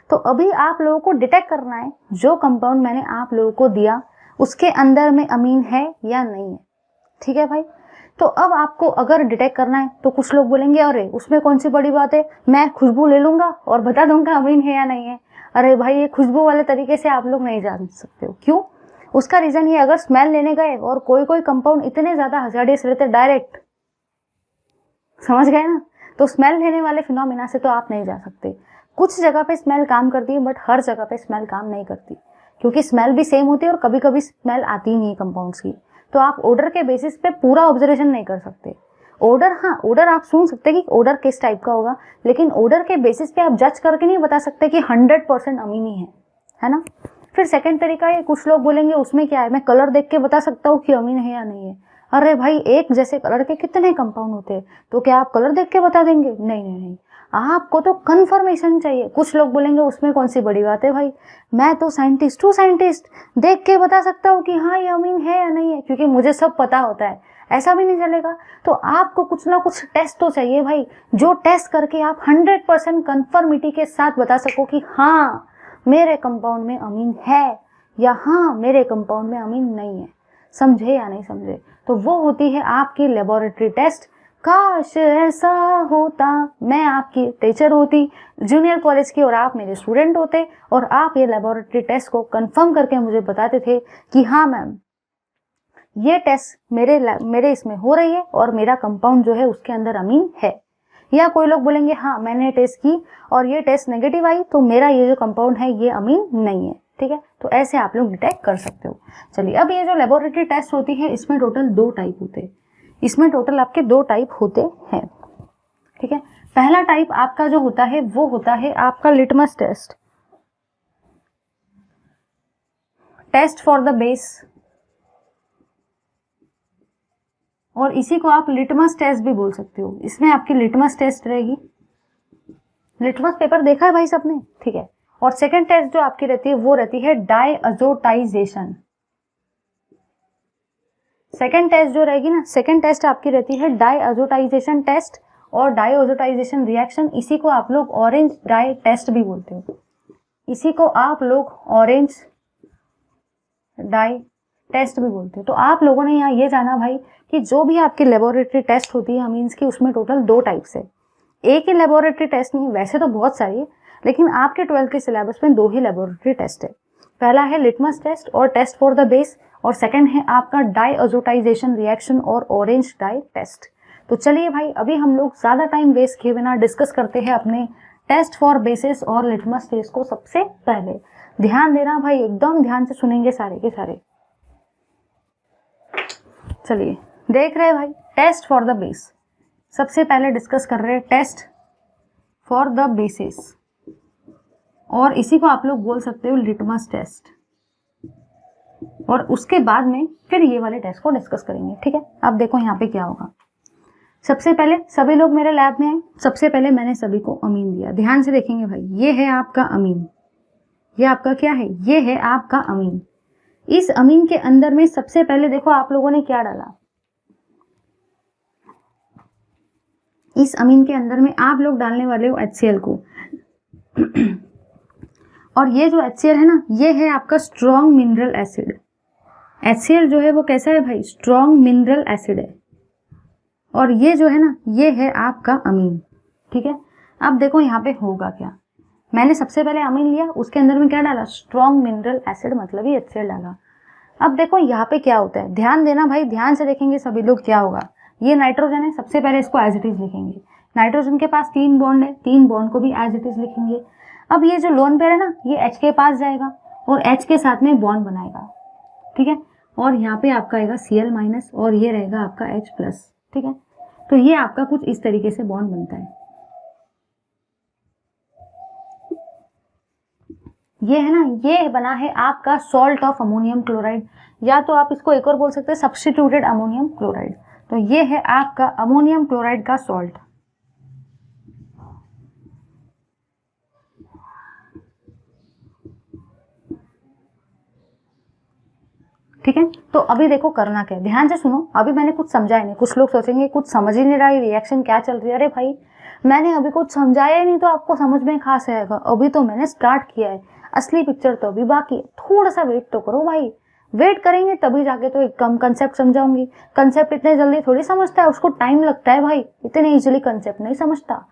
तो अभी आप लोगों को डिटेक्ट करना है जो कंपाउंड मैंने आप लोगों को दिया उसके अंदर में अमीन है या नहीं है, ठीक है भाई। तो अब आपको अगर डिटेक्ट करना है तो कुछ लोग बोलेंगे अरे उसमें कौन सी बड़ी बात है, मैं खुशबू ले लूंगा और बता दूंगा अमीन है या नहीं है। अरे भाई ये खुशबू वाले तरीके से आप लोग नहीं जान सकते हो, क्यों? उसका रीजन ये, अगर स्मेल लेने गए और कोई कंपाउंड इतने ज्यादा हजार्डियस रहते डायरेक्ट, समझ गए ना, तो स्मेल लेने वाले फिनोमिना से तो आप नहीं जा सकते। कुछ जगह पे स्मेल काम करती है बट हर जगह पे स्मेल काम नहीं करती, क्योंकि स्मेल भी सेम होती है और कभी कभी स्मेल आती नहीं है कंपाउंड्स की। तो आप ओडर के बेसिस पे पूरा ऑब्जर्वेशन नहीं कर सकते। ओडर, हाँ ओडर आप सुन सकते हैं कि ओडर किस टाइप का होगा, लेकिन ओडर के बेसिस पे आप जज करके नहीं बता सकते कि 100% अमीनी है ना। फिर सेकंड तरीका है, कुछ लोग बोलेंगे उसमें क्या है, मैं कलर देख के बता सकता हूँ कि अमीन है या नहीं है। अरे भाई एक जैसे कलर के कितने कंपाउंड होते हैं, तो क्या आप कलर देख के बता देंगे? नहीं नहीं नहीं, आपको तो कंफर्मेशन चाहिए। कुछ लोग बोलेंगे उसमें कौन सी बड़ी बात है भाई, मैं तो साइंटिस्ट हूँ, साइंटिस्ट देख के बता सकता हूँ कि हाँ ये अमीन है या नहीं है, क्योंकि मुझे सब पता होता है, ऐसा भी नहीं चलेगा। तो आपको कुछ ना कुछ टेस्ट तो चाहिए भाई, जो टेस्ट करके आप 100% कंफर्मिटी के साथ बता सको कि हाँ मेरे कंपाउंड में अमीन है या हाँ मेरे कंपाउंड में अमीन नहीं है। समझे या नहीं समझे? तो वो होती है आपकी लेबोरेटरी टेस्ट। काश ऐसा होता मैं आपकी टीचर होती जूनियर कॉलेज की और आप मेरे स्टूडेंट होते और आप ये लेबोरेटरी टेस्ट को कंफर्म करके मुझे बताते थे कि हाँ मैम ये टेस्ट मेरे इसमें हो रही है और मेरा कंपाउंड जो है उसके अंदर अमीन है। या कोई लोग बोलेंगे हाँ मैंने टेस्ट की और ये टेस्ट नेगेटिव आई तो मेरा ये जो कंपाउंड है ये अमीन नहीं है। ठीक है, तो ऐसे आप लोग डिटेक्ट कर सकते हो। चलिए, अब ये जो लेबोरेटरी टेस्ट होती है इसमें टोटल 2 टाइप होते हैं। इसमें टोटल आपके 2 टाइप होते हैं। ठीक है, पहला टाइप आपका जो होता है वो होता है आपका litmus test, test for the base, और इसी को आप लिटमस टेस्ट भी बोल सकते हो। इसमें आपकी लिटमस टेस्ट रहेगी। लिटमस पेपर देखा है भाई सबने? ठीक है, और सेकंड टेस्ट जो आपकी रहती है वो रहती है डायअज़ोटाइजेशन। सेकंड टेस्ट जो रहेगी ना, सेकंड टेस्ट आपकी रहती है डायअज़ोटाइजेशन टेस्ट और डायअज़ोटाइजेशन रिएक्शन। इसी को आप लोग ऑरेंज डाई टेस्ट भी बोलते हो। इसी को आप लोग ऑरेंज डाई टेस्ट भी बोलते हो। तो आप लोगों ने यहाँ ये जाना भाई कि जो भी आपकी लेबोरेटरी टेस्ट होती है मीन्स की उसमें टोटल 2 टाइप्स है। एक ही लेबोरेटरी टेस्ट नहीं, वैसे तो बहुत सारी है, लेकिन आपके 12th के सिलेबस में 2 ही लेबोरेटरी टेस्ट है। पहला है लिटमस टेस्ट और टेस्ट फॉर द बेस, और सेकंड है आपका डायअज़ोटाइजेशन रिएक्शन और ऑरेंज डाई टेस्ट। तो चलिए भाई, अभी हम लोग ज़्यादा टाइम वेस्ट किए बिना डिस्कस करते हैं अपने टेस्ट फॉर बेसिस और लिटमस टेस्ट को। सबसे पहले ध्यान देना भाई, एकदम ध्यान से सुनेंगे सारे के सारे। चलिए देख रहे हैं भाई, टेस्ट फॉर द बेस सबसे पहले डिस्कस कर रहे हैं, टेस्ट फॉर द बेसिस, और इसी को आप लोग बोल सकते हो लिटमस टेस्ट। और उसके बाद में फिर ये वाले टेस्ट को डिस्कस करेंगे। ठीक है, अब देखो यहाँ पे क्या होगा। सबसे पहले सभी लोग मेरे लैब में आए। सबसे पहले मैंने सभी को अमीन दिया। ध्यान से देखेंगे भाई, ये है आपका अमीन, ये आपका क्या है, ये है आपका अमीन। इस अमीन के अंदर में सबसे पहले देखो आप लोगों ने क्या डाला। इस अमीन के अंदर में आप लोग डालने वाले हो HCl को। और ये जो HCl है ना, ये है आपका स्ट्रॉन्ग मिनरल एसिड। HCl जो है वो कैसा है भाई, स्ट्रॉन्ग मिनरल एसिड है। और ये जो है ना, ये है आपका अमीन। ठीक है, अब देखो यहाँ पे होगा क्या। मैंने सबसे पहले अमीन लिया, उसके अंदर में क्या डाला, स्ट्रॉन्ग मिनरल एसिड, मतलब ही HCl डाला। अब देखो यहाँ पे क्या होता है, ध्यान देना भाई, ध्यान से देखेंगे सभी लोग। क्या होगा, ये नाइट्रोजन है, सबसे पहले इसको एज इट इज लिखेंगे। नाइट्रोजन के पास 3 बॉन्ड है, 3 बॉन्ड को भी एज इट इज लिखेंगे। अब ये जो लोन पेयर है ना, ये H के पास जाएगा और H के साथ में बॉन्ड बनाएगा। ठीक है, और यहाँ पे आपका आएगा Cl माइनस और ये रहेगा आपका H प्लस। ठीक है, तो ये आपका कुछ इस तरीके से बॉन्ड बनता है। ये है ना, ये बना है आपका सॉल्ट ऑफ अमोनियम क्लोराइड, या तो आप इसको एक और बोल सकते हैं सब्स्टिट्यूटेड अमोनियम क्लोराइड। तो ये है आपका अमोनियम क्लोराइड का सॉल्ट। ठीक है, तो अभी देखो करना क्या है, ध्यान से सुनो। अभी मैंने कुछ समझाया नहीं, कुछ लोग सोचेंगे कुछ समझ ही नहीं रहा है, रिएक्शन क्या चल रही है। अरे भाई, मैंने अभी कुछ समझाया ही नहीं तो आपको समझ में कहाँ से आएगा। अभी तो मैंने स्टार्ट किया है, असली पिक्चर तो अभी बाकी है। थोड़ा सा वेट तो करो भाई, वेट करेंगे तभी जाके तो एक कम कंसेप्ट समझाऊंगी। कंसेप्ट इतने जल्दी थोड़ी समझता है, उसको टाइम लगता है भाई, इतने इजीली कंसेप्ट नहीं समझता।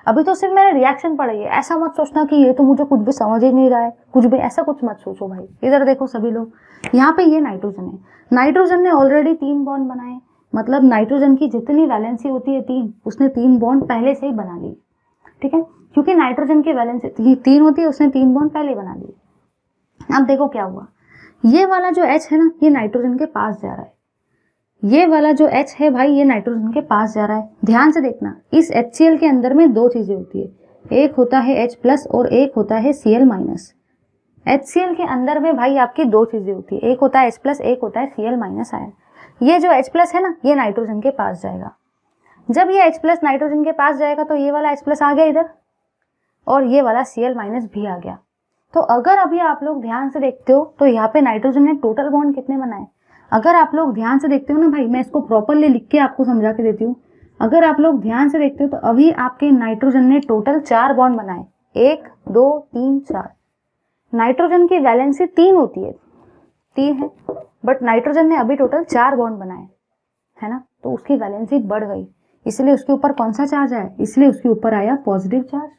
अभी तो सिर्फ मैंने रिएक्शन पढ़ाई है, ऐसा मत सोचना कि ये तो मुझे कुछ भी समझ ही नहीं रहा है, कुछ भी ऐसा कुछ मत सोचो भाई। इधर देखो सभी लोग, यहाँ पे ये नाइट्रोजन है, नाइट्रोजन ने ऑलरेडी 3 बॉन्ड बनाए, मतलब नाइट्रोजन की जितनी वैलेंसी होती है 3, उसने 3 बॉन्ड पहले से ही बना ली। ठीक है, क्योंकि नाइट्रोजन की वैलेंसी 3 होती है, उसने 3 बॉन्ड पहले बना लिए। अब देखो क्या हुआ, ये वाला जो H है ना, ये नाइट्रोजन के पास जा रहा है। ये वाला जो H है भाई, ये नाइट्रोजन के पास जा रहा है। ध्यान से देखना, इस HCl के अंदर में 2 चीजें होती है, एक होता है H प्लस और एक होता है Cl माइनस। HCl के अंदर में भाई आपकी 2 चीजें होती है, एक होता है H प्लस, एक होता है Cl माइनस आयन। ये जो H प्लस है ना, ये नाइट्रोजन के पास जाएगा। जब ये H प्लस नाइट्रोजन के पास जाएगा तो ये वाला H प्लस आ गया इधर, और ये वाला Cl माइनस भी आ गया। तो अगर अभी आप लोग ध्यान से देखते हो तो यहाँ पे नाइट्रोजन ने टोटल बॉन्ड कितने बनाए, अगर आप लोग ध्यान से देखते हो ना भाई, मैं इसको प्रॉपरली लिख के आपको समझा के देती हूँ। अगर आप लोग ध्यान से देखते हो तो अभी आपके नाइट्रोजन ने टोटल 4 बॉन्ड बनाए, 1 2 3 4। नाइट्रोजन की वैलेंसी 3 होती है, 3 है, बट नाइट्रोजन ने अभी टोटल 4 बॉन्ड बनाए, है ना, तो उसकी वैलेंसी बढ़ गई। इसलिए उसके ऊपर कौन सा चार्ज आया, इसलिए उसके ऊपर आया पॉजिटिव चार्ज,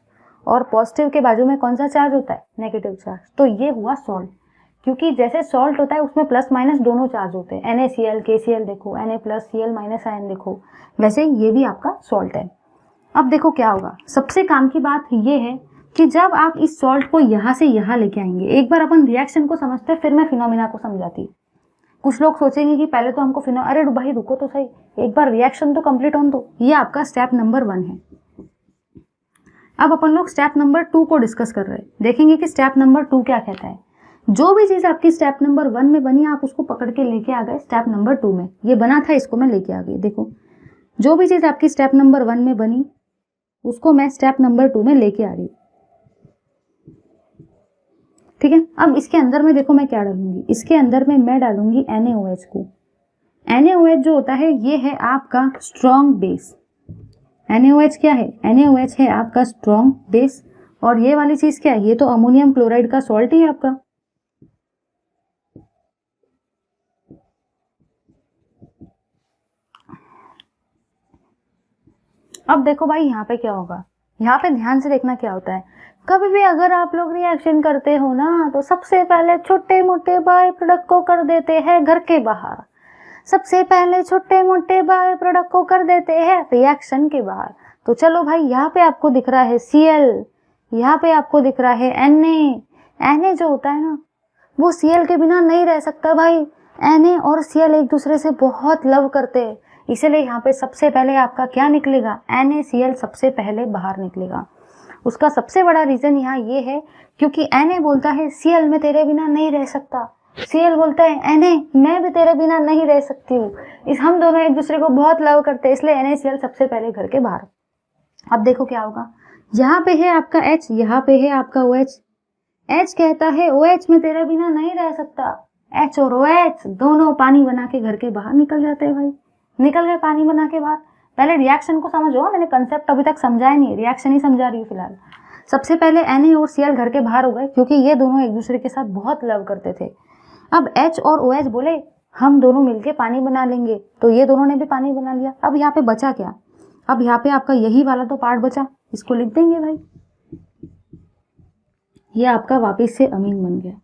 और पॉजिटिव के बाजू में कौन सा चार्ज होता है, नेगेटिव चार्ज। तो ये हुआ सॉल्ट, क्योंकि जैसे सॉल्ट होता है उसमें प्लस माइनस दोनों चार्ज होते हैं, NaCl KCl देखो, Na plus Cl minus ion देखो, वैसे ये भी आपका सॉल्ट है। अब देखो क्या होगा, सबसे काम की बात ये है कि जब आप इस सॉल्ट को यहाँ से यहाँ लेके आएंगे, एक बार अपन रिएक्शन को समझते हैं फिर मैं फिनोमिना को समझाती। कुछ लोग सोचेंगे कि पहले तो हमको अरे भाई रुको तो सही, एक बार रिएक्शन तो कंप्लीट होने दो। ये आपका स्टेप नंबर 1 है। अब अपन लोग स्टेप नंबर 2 को डिस्कस कर रहे हैं, देखेंगे कि स्टेप नंबर 2 क्या कहता है। जो भी चीज आपकी स्टेप नंबर 1 में बनी आप उसको पकड़ के लेके आ गए स्टेप नंबर 2 में। ये बना था, इसको मैं लेके आ गई। देखो, जो भी चीज आपकी स्टेप नंबर 1 में बनी उसको मैं स्टेप नंबर 2 में लेके आ रही हूँ, ठीक है। अब इसके अंदर में देखो मैं क्या डालूंगी, इसके अंदर में मैं डालूंगी NaOH को। NaOH जो होता है ये है आपका स्ट्रॉन्ग बेस। NaOH क्या है, NaOH है आपका स्ट्रॉन्ग बेस। और ये वाली चीज क्या है, ये तो अमोनियम क्लोराइड का सॉल्ट ही है आपका। अब देखो भाई यहाँ पे क्या होगा, यहाँ पे ध्यान से देखना क्या होता है। कभी भी अगर आप लोग रिएक्शन करते हो ना तो सबसे पहले छोटे मोटे बाय प्रोडक्ट को कर देते हैं घर के बाहर। सबसे पहले छोटे मोटे बाय प्रोडक्ट को कर देते हैं रिएक्शन के बाहर। तो चलो भाई, यहाँ पे आपको दिख रहा है Cl, यहाँ पे आपको दिख रहा है Na जो होता है ना वो Cl के बिना नहीं रह सकता भाई। Na और Cl एक दूसरे से बहुत लव करते हैं, इसलिए यहाँ पे सबसे पहले आपका क्या निकलेगा, NaCl सबसे पहले बाहर निकलेगा। उसका सबसे बड़ा रीजन यहाँ ये है क्योंकि Na बोलता है Cl मैं तेरे बिना नहीं रह सकता, Cl बोलता है Na मैं भी तेरे बिना नहीं रह सकती हूँ। इस हम दोनों एक दूसरे को बहुत लव करते हैं, इसलिए NaCl सबसे पहले घर के बाहर। अब देखो क्या होगा, यहाँ पे है आपका H, यहाँ पे है आपका OH। H कहता है OH मैं तेरे बिना नहीं रह सकता। H और OH दोनों पानी बना के घर के बाहर निकल जाते हैं भाई। निकल गए पानी बना के बाहर। पहले रिएक्शन को समझो, मैंने कंसेप्ट अभी तक समझाया नहीं, रिएक्शन ही समझा रही हूँ फिलहाल। सबसे पहले Na और Cl घर के बाहर हो गए क्योंकि ये दोनों एक दूसरे के साथ बहुत लव करते थे। अब H और OH बोले हम दोनों मिलके पानी बना लेंगे, तो ये दोनों ने भी पानी बना लिया। अब यहाँ पे बचा क्या, अब यहाँ पे आपका यही वाला तो पार्ट बचा, इसको लिख देंगे भाई। ये आपका वापिस से अमीन बन गया।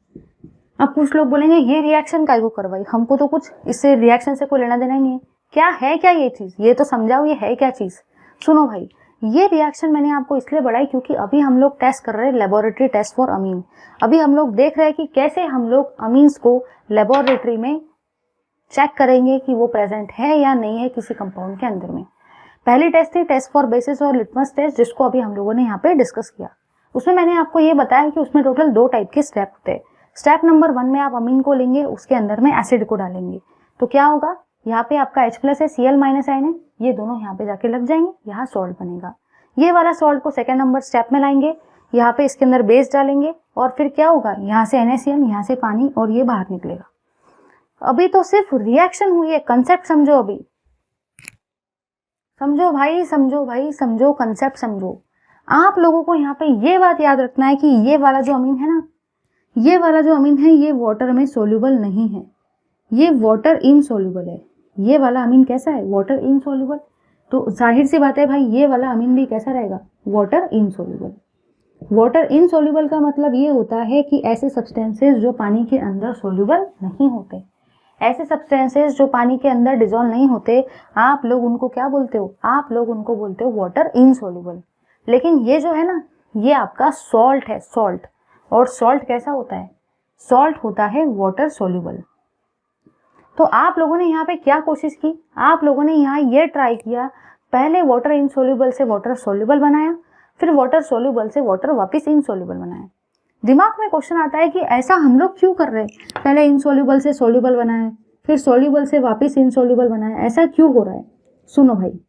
अब कुछ लोग बोलेंगे ये रिएक्शन काय को करवाई, हमको तो कुछ इससे रिएक्शन से कोई लेना देना ही नहीं है। क्या है क्या ये चीज, ये तो समझाओ ये है क्या चीज। सुनो भाई, ये रिएक्शन मैंने आपको इसलिए बढ़ाई क्योंकि अभी हम लोग टेस्ट कर रहे हैं लेबोरेटरी टेस्ट फॉर अमीन। अभी हम लोग देख रहे हैं कि कैसे हम लोग अमीन्स को लेबोरेटरी में चेक करेंगे कि वो प्रेजेंट है या नहीं है किसी कंपाउंड के अंदर में। पहली टेस्ट थी टेस्ट फॉर बेसिस और लिटमस टेस्ट, जिसको अभी हम लोगों ने यहाँ पे डिस्कस किया। उसमें मैंने आपको ये बताया कि उसमें टोटल 2 टाइप के स्टेप होते हैं। स्टेप नंबर 1 में आप अमीन को लेंगे, उसके अंदर में एसिड को डालेंगे, तो क्या होगा, यहाँ पे आपका H+ है, Cl- आयन है, ये दोनों यहाँ पे जाके लग जाएंगे, यहाँ सॉल्ट बनेगा। ये वाला सॉल्ट को सेकेंड नंबर स्टेप में लाएंगे, यहाँ पे इसके अंदर बेस डालेंगे और फिर क्या होगा, यहाँ से NaCl, यहाँ से पानी और ये बाहर निकलेगा। अभी तो सिर्फ रिएक्शन हुई है, कंसेप्ट समझो। अभी समझो भाई, समझो भाई, समझो कंसेप्ट समझो। आप लोगों को यहाँ पे ये बात याद रखना है कि ये वाला जो अमीन है ना, ये वाला जो अमीन है ये वाटर में सोल्यूबल नहीं है, ये वाटर इनसोल्यूबल है। ये वाला अमीन कैसा है, वाटर इनसोल्यूबल। तो जाहिर सी बात है भाई ये वाला अमीन भी कैसा रहेगा, वाटर इनसोल्यूबल। वाटर इनसोल्यूबल का मतलब ये होता है कि ऐसे सब्सटेंसेस जो पानी के अंदर सोल्यूबल नहीं होते, ऐसे सब्सटेंसेस जो पानी के अंदर डिजोल्व नहीं होते, आप लोग उनको क्या बोलते हो, आप लोग उनको बोलते हो वाटर इनसोल्यूबल। लेकिन ये जो है ना, ये आपका सॉल्ट है, सॉल्ट। और सॉल्ट कैसा होता है, सॉल्ट होता है वाटर सोल्यूबल। तो आप लोगों ने यहाँ पे क्या कोशिश की, आप लोगों ने यहाँ ये ट्राई किया, पहले वाटर इनसोल्यूबल से वाटर सोल्यूबल बनाया, फिर वाटर सोल्यूबल से वाटर वापस इनसोल्यूबल बनाया। दिमाग में क्वेश्चन आता है कि ऐसा हम लोग क्यों कर रहे हैं, पहले इनसोल्यूबल से सोल्यूबल बनाया, फिर सोल्यूबल से वापस इनसोल्यूबल बनाया, ऐसा क्यों हो रहा है। सुनो भाई,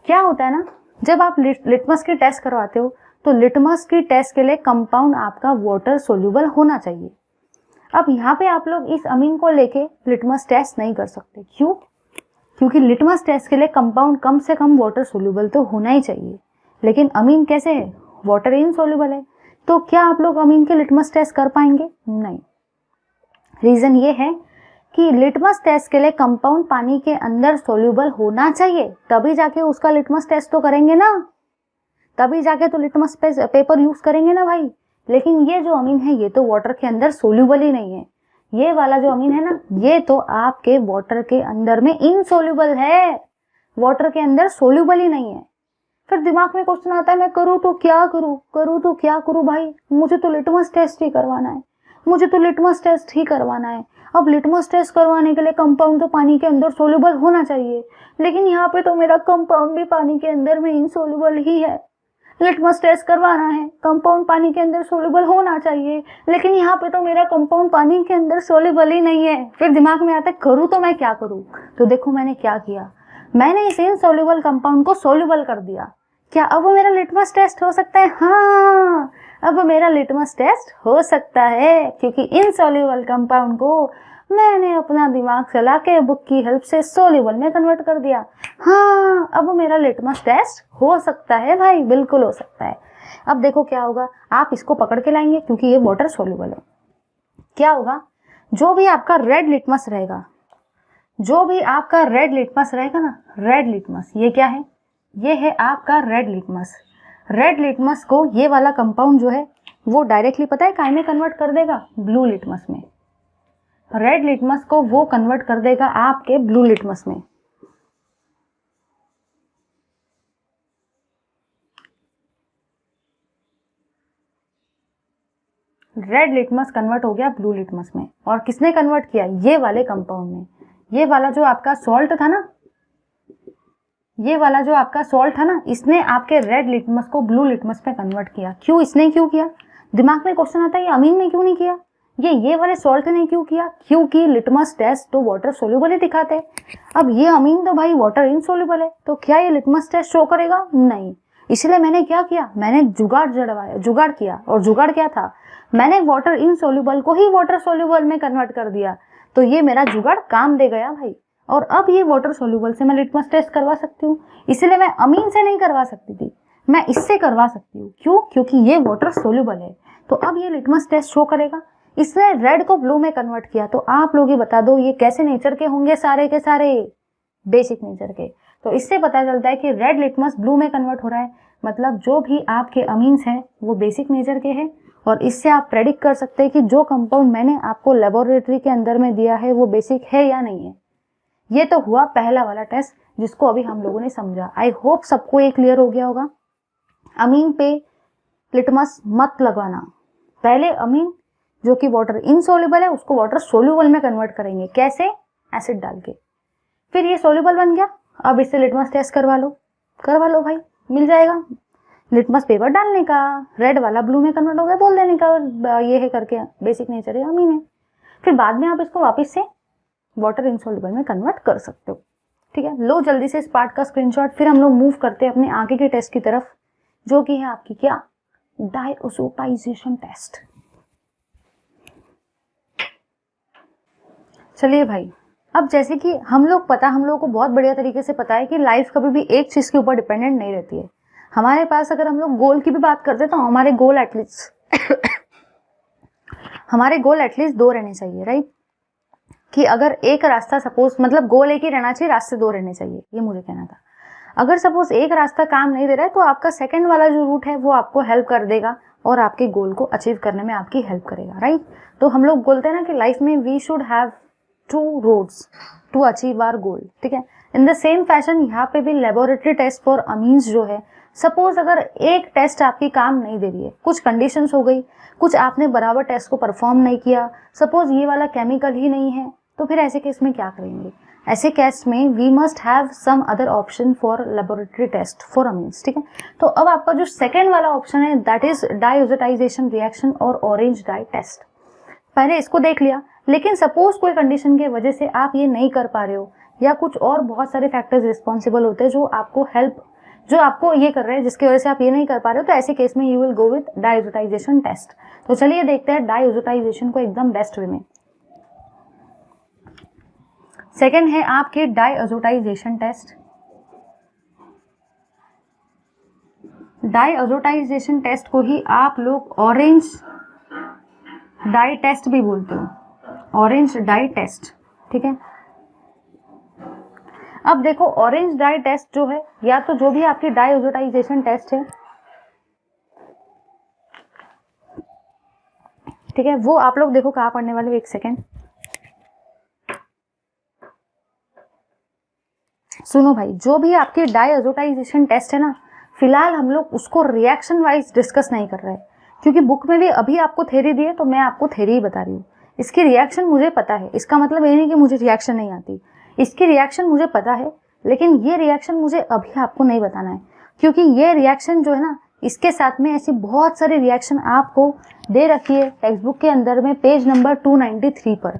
क्या होता है ना, जब आप लिटमस की टेस्ट करवाते हो तो लिटमस की टेस्ट के लिए कंपाउंड आपका वाटर सोल्यूबल होना चाहिए। अब यहाँ पे आप लोग इस अमीन को लेके लिटमस टेस्ट नहीं कर सकते, क्यों, क्योंकि लिटमस टेस्ट के लिए कंपाउंड कम से कम वाटर सोल्यूबल तो होना ही चाहिए। लेकिन अमीन कैसे है, वाटर इनसोल्यूबल है, तो क्या आप लोग अमीन के लिटमस टेस्ट कर पाएंगे, नहीं। रीजन ये है कि लिटमस टेस्ट के लिए कंपाउंड पानी के अंदर सोल्यूबल होना चाहिए, तभी जाके उसका लिटमस टेस्ट तो करेंगे ना, तभी जाके तो लिटमस पेपर यूज करेंगे ना भाई। लेकिन ये जो अमीन है ये तो वाटर के अंदर सोल्यूबल ही नहीं है। ये वाला जो अमीन है ना, ये तो आपके वाटर के अंदर में इनसोल्यूबल है, वाटर के अंदर सोल्यूबल ही नहीं है। फिर दिमाग में क्वेश्चन आता है, मैं करूँ तो क्या करूँ, करूँ तो क्या करूँ भाई, मुझे तो लिटमस टेस्ट ही करवाना है, मुझे तो लिटमस टेस्ट ही करवाना है। अब लिटमस टेस्ट करवाने के लिए कंपाउंड तो पानी के अंदर सोल्यूबल होना चाहिए, लेकिन यहाँ पे तो मेरा कंपाउंड भी पानी के अंदर में इनसोल्यूबल ही है। लिटमस टेस्ट करवाना है, कंपाउंड पानी के अंदर सोल्यूबल होना चाहिए, लेकिन यहाँ पे तो मेरा कंपाउंड पानी के अंदर सोल्यूबल ही नहीं है। फिर दिमाग में आता है करूँ तो मैं क्या करूँ। तो देखो मैंने क्या किया, मैंने इस इनसोल्यूबल कंपाउंड को सोल्यूबल कर दिया। क्या अब मेरा लिटमस टेस्ट हो सकता है? हाँ, अब मेरा लिटमस टेस्ट हो सकता है, क्योंकि इनसोल्यूबल कंपाउंड को मैंने अपना दिमाग चला के बुक की हेल्प से सोल्यूबल में कन्वर्ट कर दिया। हाँ, अब मेरा लिटमस टेस्ट हो सकता है भाई, बिल्कुल हो सकता है। अब देखो क्या होगा, आप इसको पकड़ के लाएंगे क्योंकि ये वाटर सोल्यूबल है। क्या होगा, जो भी आपका रेड लिटमस रहेगा, जो भी आपका रेड लिटमस रहेगा ना, रेड लिटमस, ये क्या है, ये है आपका रेड लिटमस। रेड लिटमस को ये वाला कंपाउंड जो है वो डायरेक्टली पता है काय में कन्वर्ट कर देगा, ब्लू लिटमस में। रेड लिटमस को वो कन्वर्ट कर देगा आपके ब्लू लिटमस में। रेड लिटमस कन्वर्ट हो गया ब्लू लिटमस में, और किसने कन्वर्ट किया, ये वाले कंपाउंड ने। ये वाला जो आपका सॉल्ट था ना, ये वाला जो आपका सॉल्ट था ना, इसने आपके रेड लिटमस को ब्लू लिटमस में कन्वर्ट किया। क्यों, इसने क्यों किया? दिमाग में क्वेश्चन आता है, ये अमीन ने क्यों नहीं किया, ये वाले सॉल्ट ने क्यों किया? क्योंकि लिटमस टेस्ट तो वाटर सोल्यूबल ही दिखाते हैं। अब ये अमीन तो भाई वाटर इनसोल्यूबल है, तो क्या ये लिटमस टेस्ट शो करेगा? नहीं। इसलिए मैंने क्या किया, मैंने जुगाड़ किया। और जुगाड़ क्या था, मैंने वाटर इनसोल्यूबल को ही वाटर सोल्यूबल में कन्वर्ट कर दिया। तो ये मेरा जुगाड़ काम दे गया भाई। और अब ये वाटर सोल्यूबल से मैं लिटमस टेस्ट करवा सकती हूँ। इसलिए मैं अमीन से नहीं करवा सकती थी, मैं इससे करवा सकती हूँ। क्यों? क्योंकि ये वाटर सोल्यूबल है। तो अब ये लिटमस टेस्ट शो करेगा। इसने रेड को ब्लू में कन्वर्ट किया। तो आप लोग ही बता दो, ये कैसे नेचर के होंगे? सारे के सारे बेसिक नेचर के। तो इससे पता चलता है कि रेड लिटमस ब्लू में कन्वर्ट हो रहा है, मतलब जो भी आपके अमीन्स हैं वो बेसिक नेचर के हैं। और इससे आप प्रेडिक्ट कर सकते हैं कि जो कंपाउंड मैंने आपको लेबोरेटरी के अंदर में दिया है वो बेसिक है या नहीं है। ये तो हुआ पहला वाला टेस्ट जिसको अभी हम लोगों ने समझा। आई होप सबको ये क्लियर हो गया होगा। अमीन पे लिटमस मत लगवाना। पहले अमीन जो कि वाटर इनसोल्यूबल है उसको वाटर सोल्यूबल में कन्वर्ट करेंगे। कैसे? एसिड डाल के। फिर ये सोल्यूबल बन गया, अब इससे लिटमस टेस्ट करवा लो भाई, मिल जाएगा। लिटमस पेपर डालने का, रेड वाला ब्लू में कन्वर्ट हो गया, बोल देने का ये है करके, बेसिक नेचर है, अमीन है। फिर बाद में आप इसको वापस से वाटर इनसोल्यूबल में कन्वर्ट कर सकते हो। ठीक है, लो जल्दी से इस पार्ट का स्क्रीनशॉट। फिर हम लोग मूव करते हैं अपने आगे के टेस्ट की तरफ, जो कि है आपकी क्या, डायज़ोटाइजेशन टेस्ट। चलिए भाई, अब जैसे कि हम लोग को बहुत बढ़िया तरीके से पता है कि लाइफ कभी भी एक चीज के ऊपर डिपेंडेंट नहीं रहती है। हमारे पास अगर हम लोग गोल की भी बात करते हैं तो हमारे गोल एटलीस्ट 2 रहने चाहिए, राइट? कि अगर एक रास्ता सपोज, मतलब गोल एक ही रहना चाहिए, रास्ते 2 रहने चाहिए, ये मुझे कहना था। अगर सपोज एक रास्ता काम नहीं दे रहा है तो आपका सेकंड वाला जो रूट है वो आपको हेल्प कर देगा और आपके गोल को अचीव करने में आपकी हेल्प करेगा, राइट? तो हम लोग बोलते हैं ना कि लाइफ में we should have 2 roads to achieve our goal. ठीक है, इन द सेम फैशन यहाँ पे भी लेबोरेटरी टेस्ट फॉर अमीन्स जो है, सपोज अगर एक टेस्ट आपकी काम नहीं दे रही है, कुछ कंडीशंस हो गई, कुछ आपने बराबर टेस्ट को परफॉर्म नहीं किया, सपोज ये वाला केमिकल ही नहीं है, तो फिर ऐसे केस में क्या करेंगे? ऐसे केस में we must have some other option for laboratory test for amines. ठीक है, तो अब आपका जो सेकेंड वाला ऑप्शन है दैट इज डायज़ोटाइजेशन रिएक्शन और ऑरेंज डाई टेस्ट। पहले इसको देख लिया, लेकिन सपोज कोई कंडीशन की वजह से आप ये नहीं कर पा रहे हो, या कुछ और बहुत सारे फैक्टर्स रिस्पॉन्सिबल होते हैं जो आपको ये कर रहे हैं, जिसकी वजह से आप ये नहीं कर पा रहे हो, तो ऐसे केस में you will go with diazotization test. तो चलिए देखते हैं डायज़ोटाइजेशन को एकदम बेस्ट वे में। सेकेंड है आपके डायज़ोटाइजेशन टेस्ट। डायज़ोटाइजेशन टेस्ट को ही आप लोग ऑरेंज डाई टेस्ट भी बोलते हो, ऑरेंज डाई टेस्ट। ठीक है। अब देखो ऑरेंज डाई टेस्ट जो है, या तो जो भी आपकी डाइओजोटाइजेशन टेस्ट है, ठीक है, वो आप लोग देखो कहाँ पढ़ने वाले हो, एक सेकेंड सुनो भाई। जो भी आपकी डाइओजोटाइजेशन टेस्ट है ना, फिलहाल हम लोग उसको रिएक्शन वाइज डिस्कस नहीं कर रहे, क्योंकि बुक में भी अभी आपको थ्योरी दी है तो मैं आपको थ्योरी ही बता रही हूँ। इसकी रिएक्शन मुझे पता है, इसका मतलब ये नहीं कि मुझे रिएक्शन नहीं आती, इसकी रिएक्शन मुझे पता है, लेकिन ये रिएक्शन मुझे अभी आपको नहीं बताना है, क्योंकि ये रिएक्शन जो है ना, इसके साथ में ऐसी बहुत सारी रिएक्शन आपको दे रखी है टेक्स्ट बुक के अंदर में पेज नंबर 293 पर,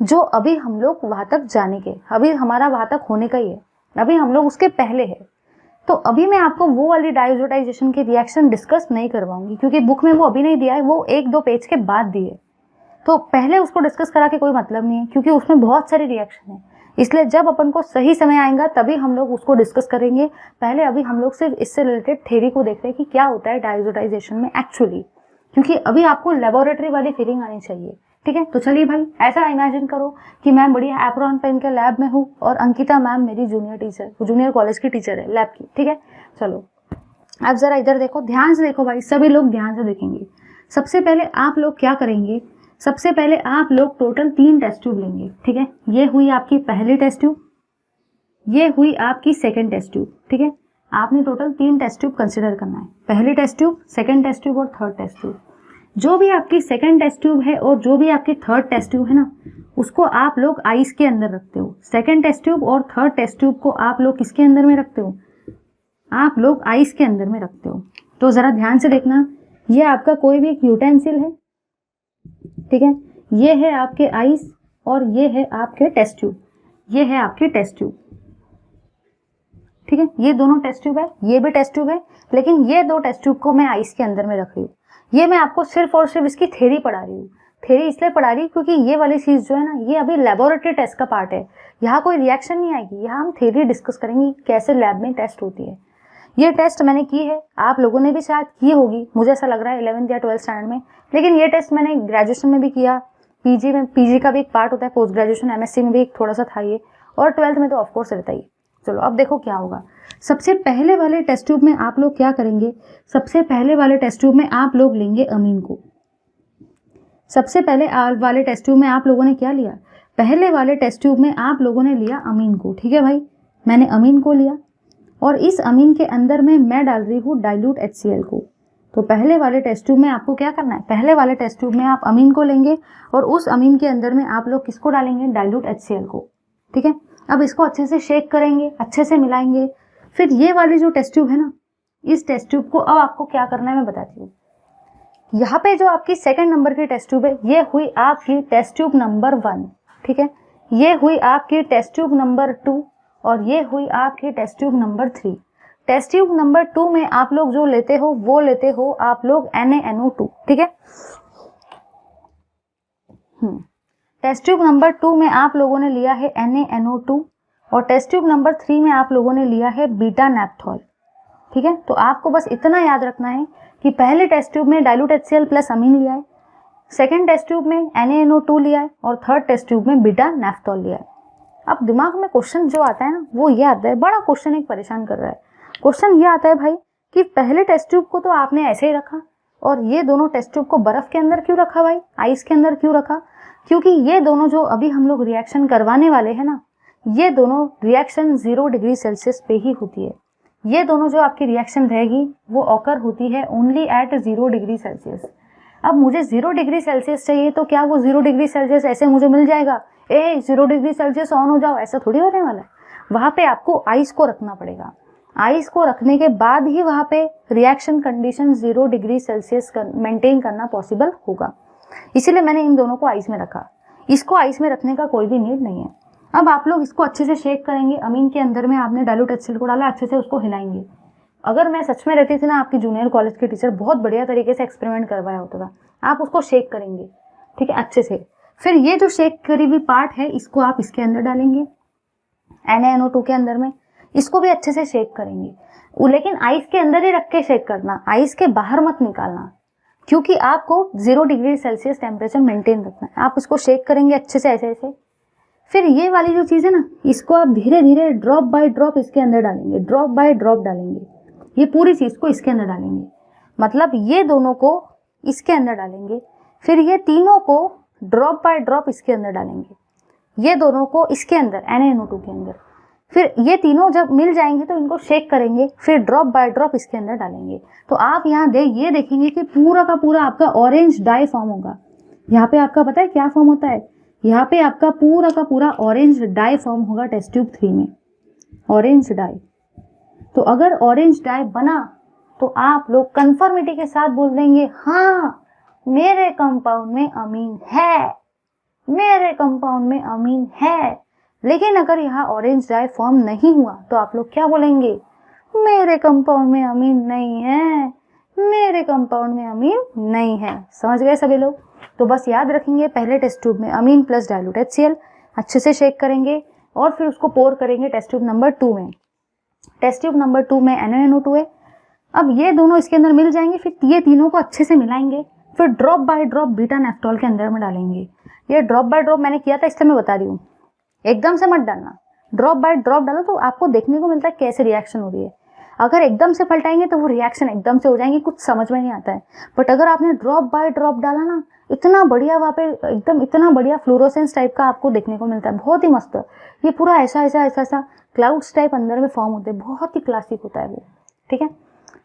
जो अभी हम लोग वहां तक जाने के, अभी हमारा वहां तक होने का ही है, अभी हम लोग उसके पहले है। तो अभी मैं आपको वो वाली डाइओजोटाइजेशन की रिएक्शन डिस्कस नहीं करवाऊंगी, क्योंकि बुक में वो अभी नहीं दिया है, वो 1-2 पेज के बाद दी है। तो पहले उसको डिस्कस करा के कोई मतलब नहीं है, क्योंकि उसमें बहुत सारी रिएक्शन है। इसलिए जब अपन को सही समय आएगा तभी हम लोग उसको डिस्कस करेंगे। पहले अभी हम लोग सिर्फ इससे रिलेटेड थ्योरी को देख रहे हैं कि क्या होता है डाइओजोटाइजेशन में एक्चुअली, क्योंकि अभी आपको लेबोरेटरी वाली फीलिंग आनी चाहिए। ठीक है, तो चलिए भाई, ऐसा इमेजिन करो कि मैं बढ़िया एप्रॉन पहन के लैब में हूँ और अंकिता मैम मेरी जूनियर कॉलेज की टीचर है लैब की। ठीक है, चलो अब जरा इधर देखो, ध्यान से देखो भाई, सभी लोग ध्यान से देखेंगे। सबसे पहले आप लोग क्या करेंगे, सबसे पहले आप लोग टोटल 3 टेस्ट ट्यूब लेंगे। ठीक है, ये हुई आपकी पहली टेस्ट ट्यूब, ये हुई आपकी सेकंड टेस्ट ट्यूब। ठीक है, आपने टोटल 3 टेस्ट ट्यूब कंसिडर करना है, पहली test tube, second test tube और थर्ड टेस्ट ट्यूब। जो भी आपकी सेकंड टेस्ट ट्यूब है और जो भी आपकी थर्ड टेस्ट ट्यूब है ना, उसको आप लोग आइस के अंदर रखते हो। सेकंड टेस्ट ट्यूब और थर्ड टेस्ट ट्यूब को आप लोग किसके अंदर में रखते हो, आप लोग आइस के अंदर में रखते हो। तो जरा ध्यान से देखना, ये आपका कोई भी एक यूटेंसिल है, ठीक है, ये है आपके आइस और ये है आपके टेस्ट ट्यूब, ये है आपकी टेस्ट ट्यूब। ठीक है, ये दोनों टेस्ट ट्यूब है, ये भी टेस्ट ट्यूब है, लेकिन ये 2 टेस्ट ट्यूब को मैं आइस के अंदर में रख रही हूँ। ये मैं आपको सिर्फ और सिर्फ इसकी थ्योरी पढ़ा रही हूँ। थ्योरी इसलिए पढ़ा रही हूँ क्योंकि ये वाली चीज जो है ना, ये अभी लेबोरेटरी टेस्ट का पार्ट है, यहाँ कोई रिएक्शन नहीं आएगी, यहाँ हम थ्योरी डिस्कस करेंगे कैसे लैब में टेस्ट होती है। ये टेस्ट मैंने की है, आप लोगों ने भी शायद की होगी, मुझे ऐसा लग रहा है 11th या 12th स्टैंडर्ड में, लेकिन ये टेस्ट मैंने ग्रेजुएशन में भी किया, पीजी में, पीजी का भी एक पार्ट होता है, पोस्ट ग्रेजुएशन एमएससी में भी एक थोड़ा सा था ये, और 12th में तो ऑफकोर्स रहता ही। चलो अब देखो क्या होगा। सबसे पहले वाले टेस्ट ट्यूब में आप लोग क्या करेंगे, सबसे पहले वाले टेस्ट ट्यूब में आप लोग लेंगे अमीन को। सबसे पहले वाले टेस्ट ट्यूब में आप लोगों ने क्या लिया, पहले वाले टेस्ट ट्यूब में आप लोगों ने लिया अमीन को। ठीक है भाई, मैंने अमीन को लिया और इस अमीन के अंदर में मैं डाल रही हूँ डाइल्यूट HCl को। तो पहले वाले टेस्ट ट्यूब में आपको क्या करना है, पहले वाले टेस्ट ट्यूब में आप अमीन को लेंगे और उस अमीन के अंदर में आप लोग किसको डालेंगे, डाइल्यूट HCl को। ठीक है, अब इसको अच्छे से शेक करेंगे, अच्छे से मिलाएंगे। फिर ये वाली जो टेस्ट ट्यूब है ना, इस टेस्ट ट्यूब को अब आपको क्या करना है मैं बताती हूँ। यहाँ पे जो आपकी सेकंड नंबर की टेस्ट ट्यूब है, ये हुई आपकी टेस्ट ट्यूब नंबर 1। ठीक है, ये हुई आपकी टेस्ट ट्यूब नंबर 2 और ये हुई आपकी test tube number 3। Test tube number 2 में आप लोग जो लेते हो वो लेते हो आप लोग NaNO2। ठीक है, टेस्ट ट्यूब नंबर 2 में आप लोगों ने लिया है NaNO2 और टेस्ट ट्यूब नंबर 3 में आप लोगों ने लिया है बीटा नैप्थॉल। ठीक है, तो आपको बस इतना याद रखना है कि पहले टेस्ट ट्यूब में डाइल्यूट HCl प्लस अमीन लिया है, सेकेंड टेस्ट ट्यूब में NaNO2 लिया है और थर्ड टेस्ट ट्यूब में बीटा नैप्थॉल लिया है। अब दिमाग में क्वेश्चन जो आता है ना, वो ये आता है, बड़ा क्वेश्चन एक परेशान कर रहा है। क्वेश्चन ये आता है भाई कि पहले टेस्ट ट्यूब को तो आपने ऐसे ही रखा और ये दोनों टेस्ट ट्यूब को बर्फ के अंदर क्यों रखा भाई, आइस के अंदर क्यों रखा, क्योंकि ये दोनों जो अभी हम लोग रिएक्शन करवाने वाले हैं ना, ये दोनों रिएक्शन 0 डिग्री सेल्सियस पे ही होती है। ये दोनों जो आपकी रिएक्शन रहेगी वो ऑकर होती है ओनली एट 0 डिग्री सेल्सियस। अब मुझे 0 डिग्री सेल्सियस चाहिए, तो क्या वो 0 डिग्री सेल्सियस ऐसे मुझे मिल जाएगा, 0 डिग्री सेल्सियस ऑन हो जाओ, ऐसा थोड़ी होने वाला है। वहां पे आपको आइस को रखना पड़ेगा, आइस को रखने के बाद ही वहां पे reaction condition 0 degree Celsius maintain करना पॉसिबल होगा। इसीलिए मैंने इन दोनों को आइस में रखा, इसको आइस में रखने का कोई भी नीड नहीं है। अब आप लोग इसको अच्छे से शेक करेंगे, अमीन के अंदर में आपने डाइल्यूट HCl को डाला, अच्छे से उसको हिलाएंगे। अगर मैं सच में रहती थी ना आपकी जूनियर कॉलेज की टीचर, बहुत बढ़िया तरीके से एक्सपेरिमेंट करवाया होता था। आप उसको शेक करेंगे, ठीक है, अच्छे से। फिर ये जो शेक करी हुई पार्ट है, इसको आप इसके अंदर डालेंगे NaNO2 के अंदर में, इसको भी अच्छे से शेक करेंगे, लेकिन आइस के अंदर ही रख के शेक करना, आइस के बाहर मत निकालना, क्योंकि आपको 0 डिग्री सेल्सियस टेम्परेचर मेंटेन रखना है। आप इसको शेक करेंगे अच्छे से ऐसे ऐसे। फिर ये वाली जो चीज़ है ना, इसको आप धीरे धीरे ड्रॉप बाय ड्रॉप इसके अंदर डालेंगे, ड्रॉप बाय ड्रॉप डालेंगे, ये पूरी चीज़ को इसके अंदर डालेंगे, मतलब ये दोनों को इसके अंदर डालेंगे, फिर ये तीनों को ड्रॉप बाय ड्रॉप इसके अंदर डालेंगे, ये दोनों को इसके अंदर NaNO2 के अंदर, फिर ये तीनों जब मिल जाएंगे तो इनको शेक करेंगे, फिर ड्रॉप बाय ड्रॉप इसके अंदर डालेंगे। तो आप यहाँ ये देखेंगे कि पूरा का पूरा आपका ऑरेंज डाई फॉर्म होगा। यहाँ पे आपका पता है क्या फॉर्म होता है, यहाँ पे आपका पूरा का पूरा ऑरेंज डाई फॉर्म होगा टेस्ट ट्यूब 3 में, ऑरेंज डाई। तो अगर ऑरेंज डाई बना तो आप लोग कंफर्मिटी के साथ बोल देंगे हाँ मेरे कंपाउंड में अमीन है, मेरे कंपाउंड में अमीन है। लेकिन अगर यहाँ ऑरेंज डाई फॉर्म नहीं हुआ तो आप लोग क्या बोलेंगे, मेरे कंपाउंड में अमीन नहीं है, मेरे कंपाउंड में अमीन नहीं है। समझ गए सभी लोग? तो बस याद रखेंगे, पहले टेस्ट ट्यूब में अमीन प्लस डाइल्यूट HCl अच्छे से शेक करेंगे और फिर उसको पोर करेंगे टेस्ट ट्यूब नंबर 2 में। टेस्ट ट्यूब नंबर 2 में NaNO2 है। अब ये दोनों इसके अंदर मिल जाएंगे, फिर ये तीनों को अच्छे से मिलाएंगे, फिर ड्रॉप बाय ड्रॉप बीटा नेफ्टॉल के अंदर में डालेंगे। ये ड्रॉप बाय ड्रॉप मैंने किया था इसलिए मैं बता रही हूँ, एकदम से मत डालना, ड्रॉप बाय ड्रॉप डालो तो आपको देखने को मिलता है कैसे रिएक्शन हो रही है। अगर एकदम से पलटाएंगे तो वो रिएक्शन एकदम से हो जाएंगी, कुछ समझ में नहीं आता है। बट अगर आपने ड्रॉप बाय ड्रॉप डाला ना, इतना बढ़िया वहाँ पे एकदम इतना बढ़िया फ्लोरोसेंस टाइप का आपको देखने को मिलता है, बहुत ही मस्त। ये पूरा ऐसा क्लाउड्स टाइप अंदर में फॉर्म होते हैं, बहुत ही क्लासिक होता है वो। ठीक है,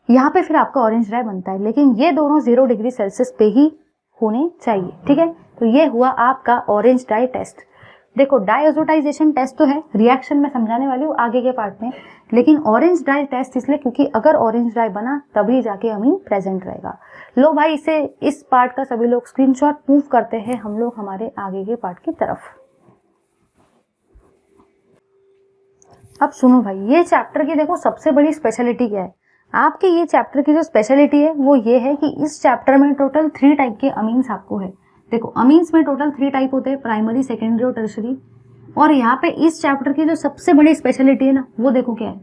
यहाँ पे फिर आपका ऑरेंज डाई बनता है, लेकिन ये दोनों 0 डिग्री सेल्सियस पे ही होने चाहिए। ठीक है, तो ये हुआ आपका ऑरेंज डाई टेस्ट। देखो डायजोटाइजेशन टेस्ट तो है, रिएक्शन में समझाने वाली हूँ आगे के पार्ट में, लेकिन ऑरेंज डाई टेस्ट इसलिए क्योंकि अगर ऑरेंज डाई बना तभी जाके अमीन प्रेजेंट रहेगा। लो भाई, इसे इस पार्ट का सभी लोग स्क्रीनशॉट मूव करते हैं हम लोग हमारे आगे के पार्ट की तरफ। अब सुनो भाई, ये चैप्टर की देखो सबसे बड़ी स्पेशलिटी क्या है। आपके ये चैप्टर की जो स्पेशलिटी है वो ये है कि इस चैप्टर में टोटल 3 टाइप के अमीन्स आपको है। देखो अमीन्स में टोटल 3 टाइप होते हैं, प्राइमरी, सेकेंडरी और टर्शरी। और यहाँ पे इस चैप्टर की जो सबसे बड़ी स्पेशलिटी है ना, वो देखो क्या है,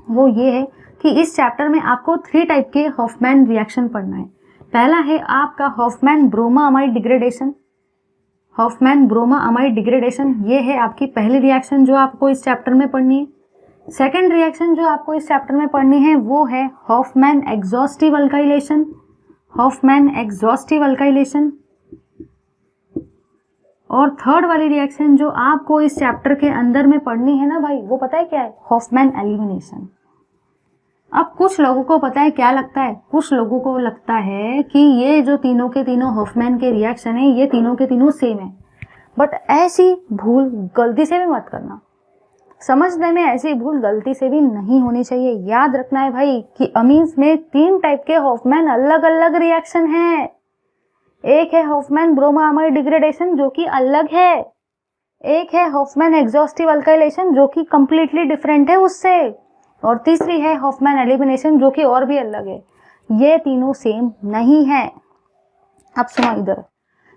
वो ये है कि इस चैप्टर में आपको 3 टाइप के हॉफमैन रिएक्शन पढ़ना है। पहला है आपका Hofmann bromamide degradation. Hofmann bromamide degradation ये है आपकी पहली रिएक्शन जो आपको इस चैप्टर में पढ़नी है। सेकेंड रिएक्शन जो आपको इस चैप्टर में पढ़नी है वो है Hofmann exhaustive alkylation. Hofmann exhaustive alkylation. और थर्ड वाली रिएक्शन जो आपको इस चैप्टर के अंदर में पढ़नी है ना भाई, वो पता है क्या है, हॉफमैन एलिमिनेशन। अब कुछ लोगों को पता है क्या लगता है, कुछ लोगों को लगता है कि ये जो तीनों के तीनों हॉफमैन के रिएक्शन है ये तीनों के तीनों सेम है। बट ऐसी भूल गलती से भी मत करना, समझने में ऐसी भूल गलती से भी नहीं होनी चाहिए। याद रखना है भाई कि अमीन्स में 3 टाइप के हॉफमैन अलग अलग रिएक्शन है। एक है हॉफमैन ब्रोमा अमाइड डिग्रेडेशन जो कि अलग है, एक है हॉफमैन एग्जॉस्टिव अल्काइलेशन जो कि कंप्लीटली डिफरेंट है उससे, और तीसरी है हॉफमैन एलिमिनेशन जो कि और भी अलग है। ये तीनों सेम नहीं है। अब सुनो इधर,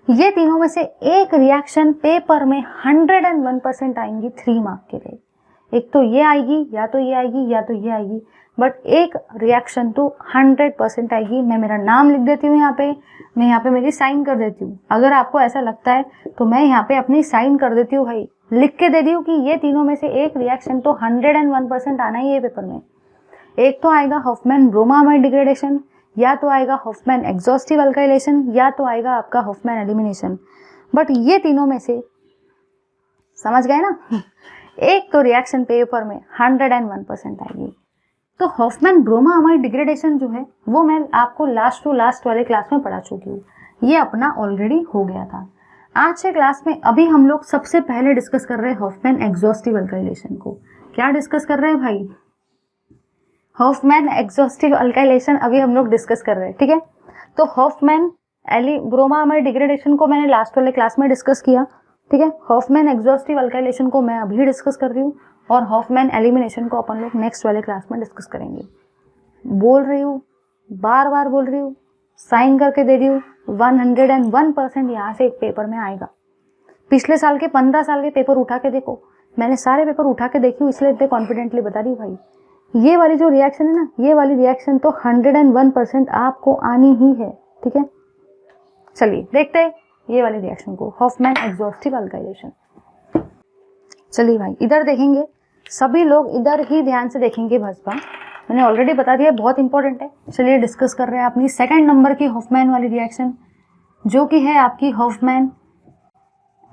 ये तीनों में से एक रिएक्शन पेपर में 101% आएंगी 3 मार्क के लिए। एक तो ये आएगी, या तो ये आएगी, या तो ये आएगी, बट एक रिएक्शन तो 100% आएगी। मैं मेरा नाम लिख देती हूँ यहाँ पे, मैं यहाँ पे मेरी साइन कर देती हूँ। अगर आपको ऐसा लगता है तो मैं यहाँ पे अपनी साइन कर देती हूँ भाई, लिख के दे दी हूँ कि ये तीनों में से एक रिएक्शन तो 101% आना ही है पेपर में। एक तो आएगा हॉफमैन ब्रोमा अमाइड डिग्रेडेशन, या तो आएगा हॉफमैन एग्जॉस्टिव अल्काइलेशन, या तो आएगा आपका हॉफमैन एलिमिनेशन। बट ये तीनों में से, समझ गए ना, एक तो रिएक्शन पेपर में 101% आएगी। तो हॉफमैन ब्रोमा अमाइड डिग्रेडेशन जो है वो मैं आपको लास्ट टू लास्ट वाले क्लास में पढ़ा चुकी हूँ, ये अपना ऑलरेडी हो गया था। आज के क्लास में अभी हम लोग सबसे पहले डिस्कस कर रहे हैं हॉफमैन एग्जॉस्टिव अल्काइलेशन को। क्या डिस्कस कर रहे हैं भाई, हॉफमैन एग्जॉस्टिव अल्काइलेशन अभी हम लोग डिस्कस कर रहे हैं। ठीक है, तो हॉफमैन ब्रोमा अमाइड डिग्रेडेशन को मैंने लास्ट वाले क्लास में डिस्कस किया। ठीक है, हॉफमैन एग्जॉस्टिव अल्काइलेशन को मैं अभी डिस्कस कर रही हूँ, और हॉफमैन एलिमिनेशन को अपन लोग नेक्स्ट वाले क्लास में डिस्कस करेंगे। बोल रही हूँ, बार बार बोल रही हूँ, साइन करके दे रही हूँ, 101% यहाँ से एक पेपर में आएगा। पिछले साल के 15 साल के पेपर उठा के देखो, मैंने सारे पेपर उठा के देखी हूँ, इसलिए इतने कॉन्फिडेंटली बता रही हूँ भाई। ये वाली जो रिएक्शन है ना, ये वाली रिएक्शन तो 101% आपको आनी ही है। ठीक है, चलिए देखते हैं ये वाली रिएक्शन को, हॉफमैन एग्जॉस्टिव अल्काइलेशन। चलिए भाई इधर देखेंगे, सभी लोग इधर ही ध्यान से देखेंगे। भाजपा मैंने ऑलरेडी बता दिया, बहुत इंपॉर्टेंट है। चलिए डिस्कस कर रहे हैं अपनी सेकंड नंबर की हॉफमैन वाली रिएक्शन, जो कि है आपकी Hofmann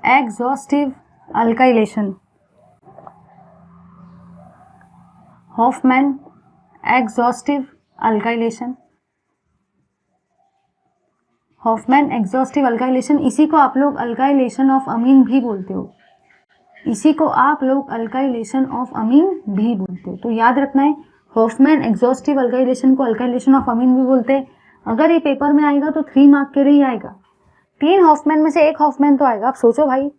exhaustive alkylation. Hofmann exhaustive alkylation, Hofmann exhaustive alkylation, इसी को आप लोग अल्काइलेशन ऑफ अमीन भी बोलते हो, इसी को आप लोग अल्काइलेशन ऑफ अमीन भी बोलते हो। तो याद रखना है, हॉफमैन एग्जॉस्टिव अल्काइलेशन को अल्काइलेशन ऑफ अमीन भी बोलते हैं। अगर ये पेपर में आएगा तो 3 मार्क के लिए ही आएगा। 3 हॉफमैन में से 1 हॉफमैन तो आएगा। आप सोचो भाई,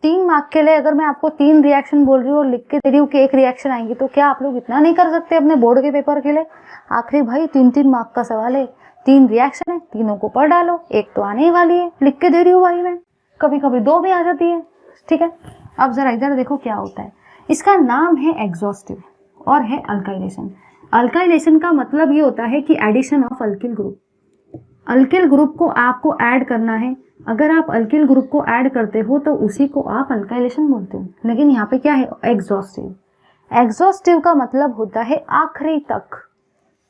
3 मार्क के लिए अगर मैं आपको 3 रिएक्शन बोल रही हूँ और लिख के दे रही हूँ कि 1 रिएक्शन आएगी, तो क्या आप लोग इतना नहीं कर सकते अपने बोर्ड के पेपर के लिए? आखिरी भाई 3-3 मार्क का सवाल है, 3 रिएक्शन है, तीनों को पढ़ डालो, 1 तो आने ही वाली है। लिख के दे रही हूँ भाई मैं, कभी कभी 2 भी आ जाती है। ठीक है, अब जरा इधर देखो क्या होता है। इसका नाम है एग्जॉस्टिव और है अल्काइलेशन। अल्काइलेशन का मतलब ये होता है कि addition of alkyl group. Alkyl group को आपको ऐड करना है। अगर आप अल्किल ग्रुप को ऐड करते हो तो उसी को आप अल्काइलेशन बोलते हो। लेकिन यहाँ पे क्या है? एग्जॉस्टिव। एग्जॉस्टिव का मतलब होता है आखिरी तक।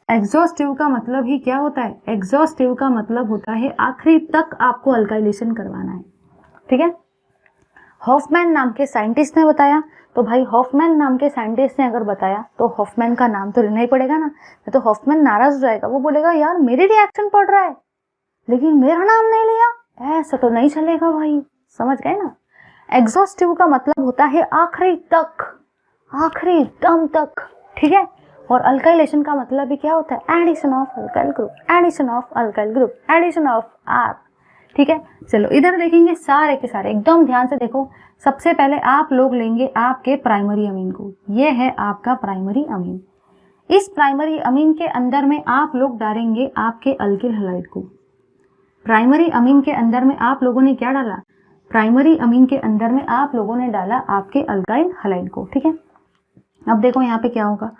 एग्जॉस्टिव का मतलब ही क्या होता है? एग्जॉस्टिव का मतलब होता है आखिरी तक आपको अल्काइलेशन करवाना है। ठीक है, हॉफमैन नाम के साइंटिस्ट ने बताया, तो भाई हॉफमैन नाम के साइंटिस्ट ने अगर बताया तो हॉफमैन का नाम तो लेना ही पड़ेगा ना। तो हॉफमैन नाराज हो जाएगा, वो बोलेगा यार मेरी रिएक्शन पढ़ रहा है लेकिन मेरा नाम नहीं लिया, ऐसा तो नहीं चलेगा भाई। समझ गए ना? एग्जॉस्टिव का मतलब होता है आखिरी तक, आखिरी दम तक। ठीक है, और अल्काइलेशन का मतलब भी क्या होता है? Addition of alkyl group, addition of alkyl group, addition of R. ठीक है, चलो इधर देखेंगे सारे के सारे, एकदम ध्यान से देखो। सबसे पहले आप लोग लेंगे आपके प्राइमरी अमीन को, ये है आपका प्राइमरी अमीन। इस प्राइमरी अमीन के अंदर में आप लोग डालेंगे आपके अल्किल हैलाइड को। प्राइमरी अमीन के अंदर में आप लोगों ने क्या डाला? प्राइमरी अमीन के अंदर में आप लोगों ने डाला आपके अल्काइल हैलाइड को। ठीक है, अब देखो यहाँ पे क्या होगा।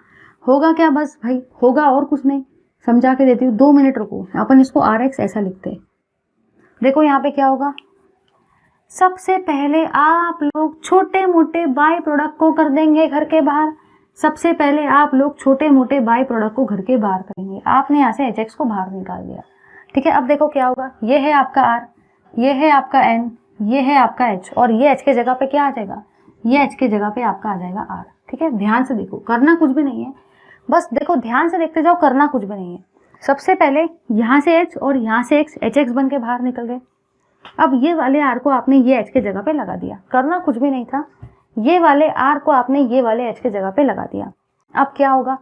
होगा क्या? बस भाई होगा और कुछ नहीं, समझा के देती हूँ, 2 मिनट रुको। अपन इसको RX ऐसा लिखते हैं। देखो यहाँ पे क्या होगा। सबसे पहले आप लोग छोटे मोटे बाय प्रोडक्ट को कर देंगे घर के बाहर। सबसे पहले आप लोग छोटे मोटे बाय प्रोडक्ट को घर के बाहर करेंगे। आपने यहाँ से HX को बाहर निकाल दिया। ठीक है, अब देखो क्या होगा। ये है आपका R, ये है आपका N, ये है आपका H, और ये H के जगह पे क्या आ जाएगा? ये H के जगह पे आपका आ जाएगा R। ठीक है, ध्यान से देखो, करना कुछ भी नहीं है, बस देखो ध्यान से देखते जाओ, करना कुछ भी नहीं है। सबसे पहले यहाँ से H और यहाँ से X, HX बन के बाहर निकल गए। अब ये वाले R को आपने ये H के जगह पे लगा दिया, करना कुछ भी नहीं था। ये वाले R को आपने ये वाले H के जगह पे लगा दिया। अब क्या होगा?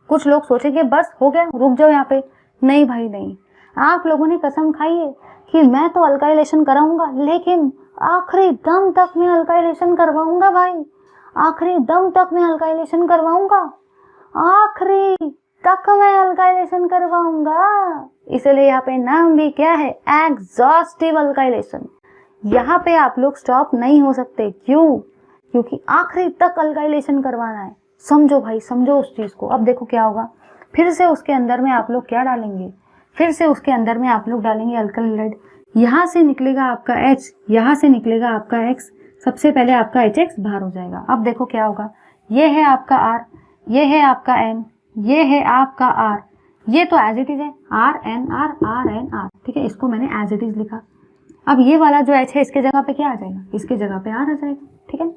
कुछ लोग सोचेंगे बस हो गया, रुक जाओ यहाँ पे। नहीं भाई नहीं, आप लोगों ने कसम खाई है कि मैं तो अल्काइलेशन कराऊंगा, लेकिन आखिरी दम तक मैं अल्काइलेशन करवाऊंगा भाई, आखिरी दम तक मैं अल्काइलेशन करवाऊंगा, आखिरी तक मैं अल्काइलेशन करवाऊंगा। इसलिए यहाँ पे नाम भी क्या है? Exhaustive alkylation. यहाँ पे आप लोग स्टॉप नहीं हो सकते। क्यों? क्योंकि आखिरी तक अल्काइलेशन करवाना है। समझो भाई, समझो उस चीज को। अब देखो क्या होगा। फिर से उसके अंदर में आप लोग क्या डालेंगे? फिर से उसके अंदर में आप लोग डालेंगे अल्काइल हैलाइड। यहाँ से निकलेगा आपका H, यहाँ से निकलेगा आपका X। सबसे पहले आपका HX बाहर हो जाएगा। अब देखो क्या होगा। ये है आपका R, ये है आपका N, ये है आपका R, ये तो एज इट इज है RNR RNR। ठीक है, इसको मैंने एज इट इज लिखा। अब ये वाला जो H है इसके जगह पे क्या आ जाएगा? इसके जगह पे R आ जाएगा। ठीक है,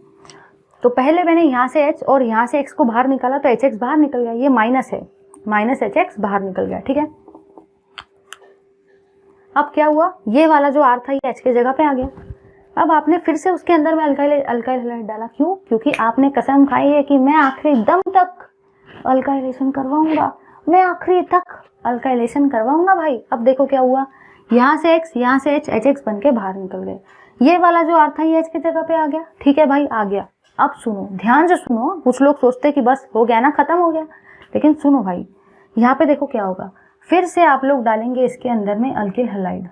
तो पहले मैंने यहाँ से H और यहाँ से X को बाहर निकाला तो HX बाहर निकल गया। ये माइनस है, माइनस HX बाहर निकल गया। ठीक है, अब क्या हुआ? ये वाला जो R था ये H के जगह पे आ गया। अब आपने फिर से उसके अंदर में अल्काइल हैलाइड डाला। क्यों? क्योंकि आपने कसम खाई है कि मैं आखिरी दम तक अल्काइलेशन करवाऊंगा, मैं आखिरी तक अल्काइलेशन करवाऊंगा भाई। अब देखो क्या हुआ। यहाँ से X, यहाँ से H, HX बन के बाहर निकल गए। ये वाला जो R था ये H की जगह पे आ गया। ठीक है भाई, आ गया। अब सुनो, ध्यान से सुनो। कुछ लोग सोचते हैं कि बस हो गया ना, खत्म हो गया, लेकिन सुनो भाई, यहाँ पे देखो क्या होगा। फिर से आप लोग डालेंगे इसके अंदर में अल्किल हैलाइड।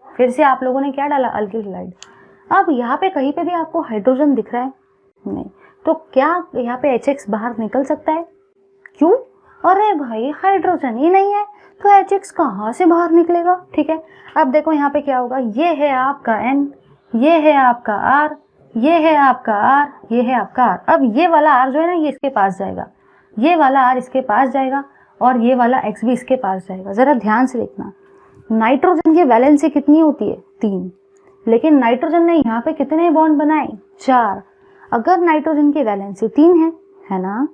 फिर से आप लोगों ने क्या डाला? Alkyl halide. अब यहाँ पे कहीं पे भी आपको हाइड्रोजन दिख रहा है? नहीं, तो क्या यहाँ पे HX बाहर निकल सकता है? क्यों? अरे भाई हाइड्रोजन ही नहीं है तो HX कहाँ से बाहर निकलेगा? ठीक है, अब देखो यहाँ पे क्या होगा। ये है आपका N, ये है आपका R, ये है आपका आर, ये है आपका आर। अब ये वाला आर जो है ना ये इसके पास जाएगा, ये वाला आर इसके पास जाएगा और ये वाला एक्स भी इसके पास जाएगा। जरा ध्यान से देखना, नाइट्रोजन की वैलेंसी कितनी होती है 3, लेकिन नाइट्रोजन ने यहाँ पे कितने बॉन्ड बनाए 4। अगर नाइट्रोजन की वैलेंसी 3 है ना,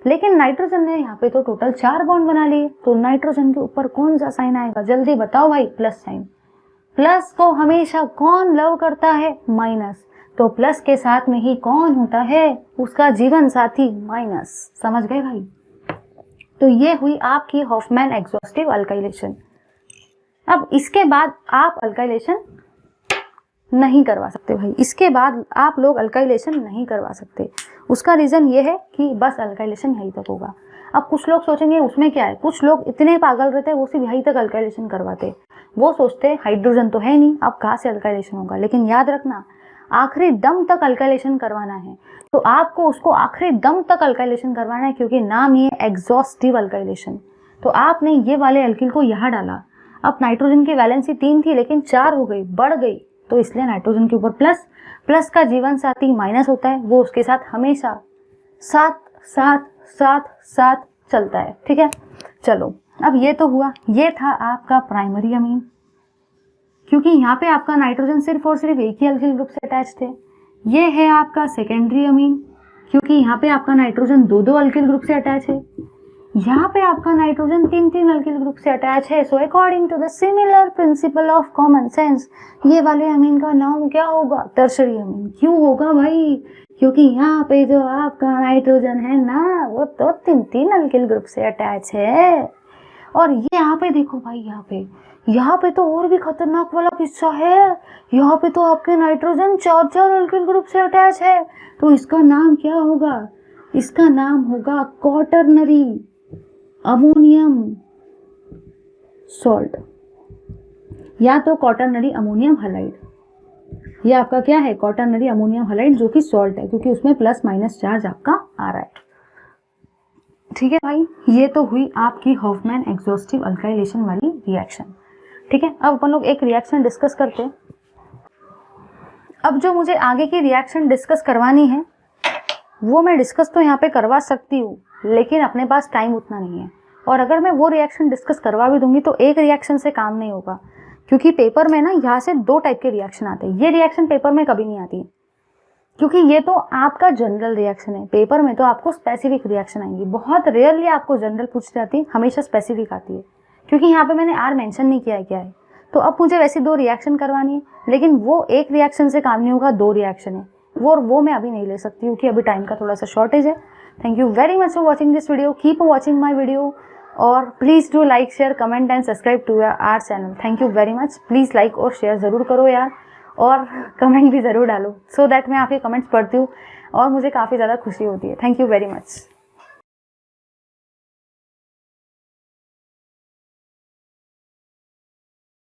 लेकिन नाइट्रोजन ने यहाँ पे तो टोटल 4 बॉन्ड बना लिए, तो नाइट्रोजन के ऊपर कौन सा साइन आएगा जल्दी बताओ भाई, प्लस साइन। प्लस को हमेशा कौन लव करता है, माइनस। तो प्लस के साथ में ही कौन होता है, उसका जीवन साथी माइनस। समझ गए भाई? तो ये हुई आपकी हॉफमैन एग्जॉस्टिव अल्काइलेशन। अब इसके बाद आप अल्काइलेशन नहीं करवा सकते भाई, इसके बाद आप लोग अल्काइलेशन नहीं करवा सकते। उसका रीज़न ये है कि बस अल्काइलेशन यहीं तक होगा। अब कुछ लोग सोचेंगे उसमें क्या है, कुछ लोग इतने पागल रहते हैं वो सिर्फ यहीं तक अल्काइलेशन करवाते। वो सोचते हाइड्रोजन तो है नहीं, अब कहाँ से अल्काइलेशन होगा। लेकिन याद रखना, आखिरी दम तक अल्काइलेशन करवाना है, तो आपको उसको आखिरी दम तक अल्काइलेशन करवाना है, क्योंकि नाम ये एग्जॉस्टिव अल्काइलेशन। तो आपने ये वाले अल्किल को यहाँ डाला। अब नाइट्रोजन की वैलेंसी 3 थी लेकिन 4 हो गई, बढ़ गई, तो इसलिए नाइट्रोजन के ऊपर प्लस। प्लस का जीवन साथी माइनस होता है, वो उसके साथ हमेशा साथ साथ साथ साथ चलता है। ठीक है, चलो अब ये तो हुआ, ये था आपका प्राइमरी अमीन, क्योंकि यहाँ पे आपका नाइट्रोजन सिर्फ और सिर्फ एक ही अल्किल ग्रुप से अटैच थे। ये है आपका सेकेंडरी अमीन, क्योंकि यहाँ पे आपका नाइट्रोजन 2-2 अल्किल ग्रुप से अटैच है। यहाँ पे आपका नाइट्रोजन 3-3 अल्किल ग्रुप से अटैच है। So according to the similar principle of common sense, ये वाले अमीन का नाम क्या होगा, टर्शरी अमीन। क्यों होगा भाई, क्योंकि यहाँ पे जो आपका नाइट्रोजन है ना वो तो 3-3 अल्किल ग्रुप से अटैच है। और ये यहाँ पे देखो भाई, यहाँ पे तो और भी खतरनाक वाला किस्सा है। यहाँ पे तो आपके नाइट्रोजन 4-4 अल्किल ग्रुप से अटैच है। तो इसका नाम क्या होगा, इसका नाम होगा क्वाटरनरी अमोनियम सॉल्ट, या तो क्वाटरनरी अमोनियम हैलाइड। ये आपका क्या है, क्वाटरनरी अमोनियम हैलाइड, जो कि सॉल्ट है, क्योंकि उसमें प्लस माइनस चार्ज आपका आ रहा है। ठीक है भाई, ये तो हुई आपकी हॉफमैन एग्जॉस्टिव अल्काइलेशन वाली रिएक्शन। ठीक है, अब अपन लोग एक रिएक्शन डिस्कस करते हैं। अब जो मुझे आगे की रिएक्शन डिस्कस करवानी है वो मैं डिस्कस तो यहाँ पे करवा सकती हूँ, लेकिन अपने पास टाइम उतना नहीं है। और अगर मैं वो रिएक्शन डिस्कस करवा भी दूंगी तो एक रिएक्शन से काम नहीं होगा, क्योंकि पेपर में ना यहाँ से 2 टाइप के रिएक्शन आते हैं। ये रिएक्शन पेपर में कभी नहीं आती, क्योंकि ये तो आपका जनरल रिएक्शन है। पेपर में तो आपको स्पेसिफिक रिएक्शन आएंगी, बहुत रेयरली आपको जनरल पूछ जाती है, हमेशा स्पेसिफिक आती है, क्योंकि यहाँ पे मैंने आर मेंशन नहीं किया है क्या है। तो अब मुझे वैसे 2 रिएक्शन करवानी है, लेकिन वो एक रिएक्शन से काम नहीं होगा, 2 रिएक्शन है वो मैं अभी नहीं ले सकती, क्योंकि अभी टाइम का थोड़ा सा शॉर्टेज है। Thank you very much for watching this video, keep watching my video, और please do like share comment and subscribe to our channel. Thank you very much. Please like और शेयर ज़रूर करो यार, और कमेंट भी ज़रूर डालो, सो दैट मैं आपके कमेंट्स पढ़ती हूँ और मुझे काफ़ी ज़्यादा खुशी होती है। Thank you very much.